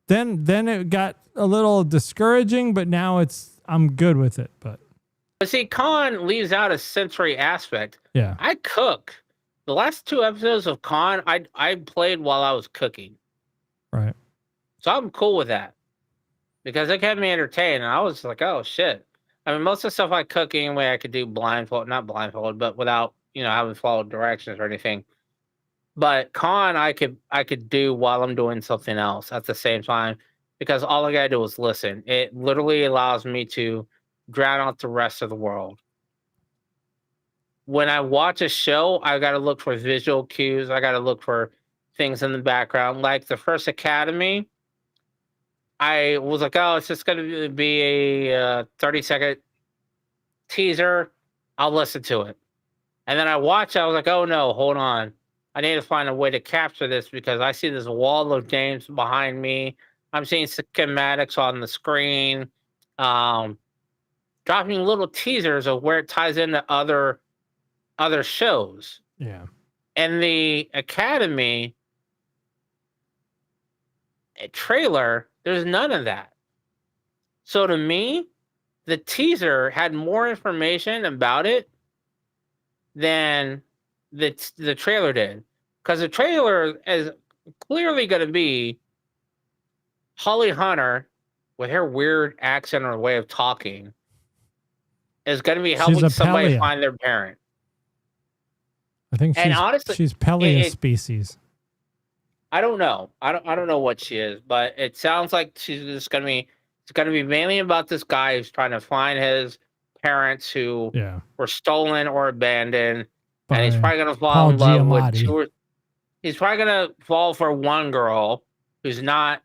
D: Then it got a little discouraging, but now I'm good with it. But
C: see, Khan leaves out a sensory aspect.
D: Yeah.
C: I cook. The last 2 episodes of Khan, I played while I was cooking.
D: Right.
C: So I'm cool with that. Because it kept me entertained. And I was like, oh, shit. I mean, most of the stuff I cook anyway, I could do not blindfold, but without, having followed directions or anything. But Khan, I could do while I'm doing something else at the same time. Because all I got to do is listen. It literally allows me to drown out the rest of the world. When I watch a show, I got to look for visual cues. I got to look for things in the background. Like the first Academy, I was like, oh, it's just going to be a 30-second teaser. I'll listen to it. And then I watched, I was like, oh, no, hold on. I need to find a way to capture this because I see this wall of names behind me. I'm seeing schematics on the screen, dropping little teasers of where it ties into other shows.
D: Yeah.
C: And the Academy trailer, there's none of that. So to me, the teaser had more information about it than the trailer did. Because the trailer is clearly going to be Holly Hunter, with her weird accent or way of talking, is going to be helping somebody find their parent.
D: I think she's Pelia species.
C: I don't know. I don't know what she is, but it sounds like she's just going to be. It's going to be mainly about this guy who's trying to find his parents who were stolen or abandoned, and he's probably going to fall in love with two. He's probably going to fall for one girl who's not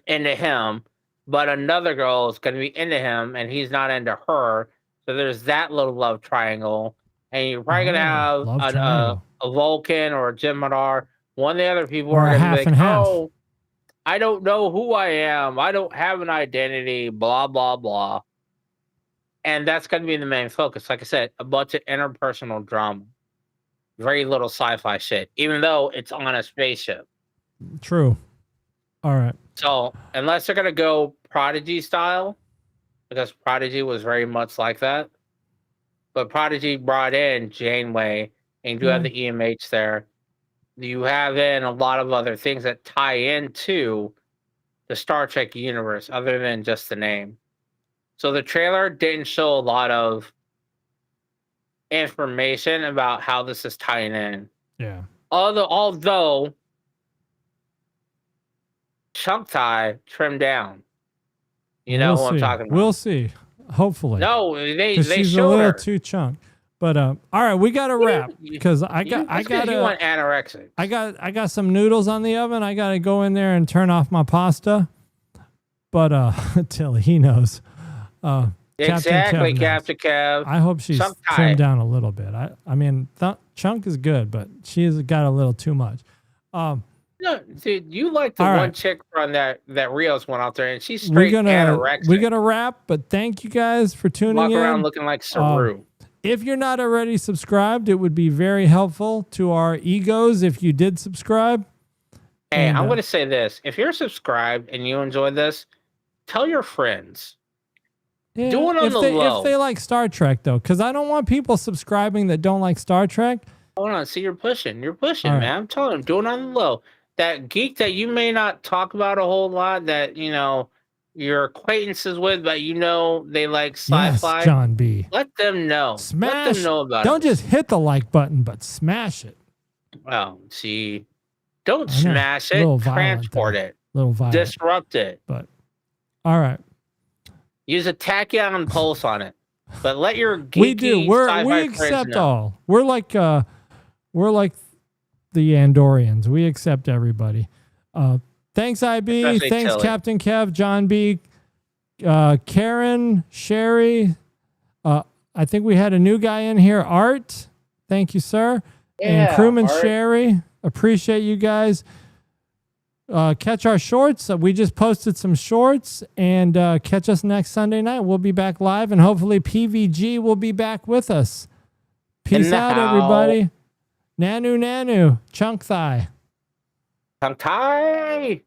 C: into him, but another girl is going to be into him, and he's not into her. So there's that little love triangle, and you're probably going to have a Vulcan or a Gemini. One of the other people are going to be like, oh, I don't know who I am. I don't have an identity, blah, blah, blah. And that's going to be the main focus. Like I said, a bunch of interpersonal drama. Very little sci-fi shit, even though it's on a spaceship.
D: True. All right.
C: So unless they're going to go Prodigy style, because Prodigy was very much like that. But Prodigy brought in Janeway, and you do have the EMH there. You have in a lot of other things that tie into the Star Trek universe other than just the name. So the trailer didn't show a lot of information about how this is tying in.
D: Yeah.
C: Although chunk thigh trimmed down. You know who I'm talking about.
D: We'll see. Hopefully.
C: No, they
D: she's a
C: showed
D: little
C: her.
D: too chunk. But all right, we got to wrap because I
C: You
D: got
C: want anorexic.
D: I got some noodles on the oven. I got to go in there and turn off my pasta. But Tilly, he knows.
C: Exactly,
D: Captain
C: Kev.
D: I hope she's trimmed down a little bit. I mean, chunk is good, but she's got a little too much.
C: No, dude, you like the
D: all
C: one
D: right.
C: chick on that Rios one out there, and she's straight anorexic.
D: We're gonna wrap, but thank you guys for tuning in.
C: Walk around looking like Saru.
D: If you're not already subscribed, it would be very helpful to our egos if you did subscribe.
C: Hey, I'm going to say this. If you're subscribed and you enjoy this, tell your friends.
D: Yeah,
C: do it on the low.
D: If they like Star Trek, though, because I don't want people subscribing that don't like Star Trek.
C: Hold on. See, you're pushing. You're pushing,
D: All right.
C: man. I'm telling them, do it on the low. That geek that you may not talk about a whole lot, that, you know, your acquaintances with, but you know they like sci-fi.
D: Yes, John B.
C: Let them know.
D: Smash.
C: Let them know about it.
D: Don't just hit the like button, but smash it.
C: Well, see, don't smash it. Transport it.
D: Little violent.
C: Disrupt it.
D: But all right.
C: Use a tachyon pulse on it. But let your geeky
D: we do. We accept all. We're like the Andorians. We accept everybody. Thanks, IB.
C: Especially
D: Thanks,
C: Tilly.
D: Captain Kev, John B, Karen, Sherry. I think we had a new guy in here, Art. Thank you, sir.
C: Yeah,
D: and Crewman
C: Art.
D: Sherry. Appreciate you guys. Catch our shorts. We just posted some shorts, and catch us next Sunday night. We'll be back live, and hopefully PVG will be back with us. Peace out, everybody. Nanu, chunk thigh.
C: Chunk thigh.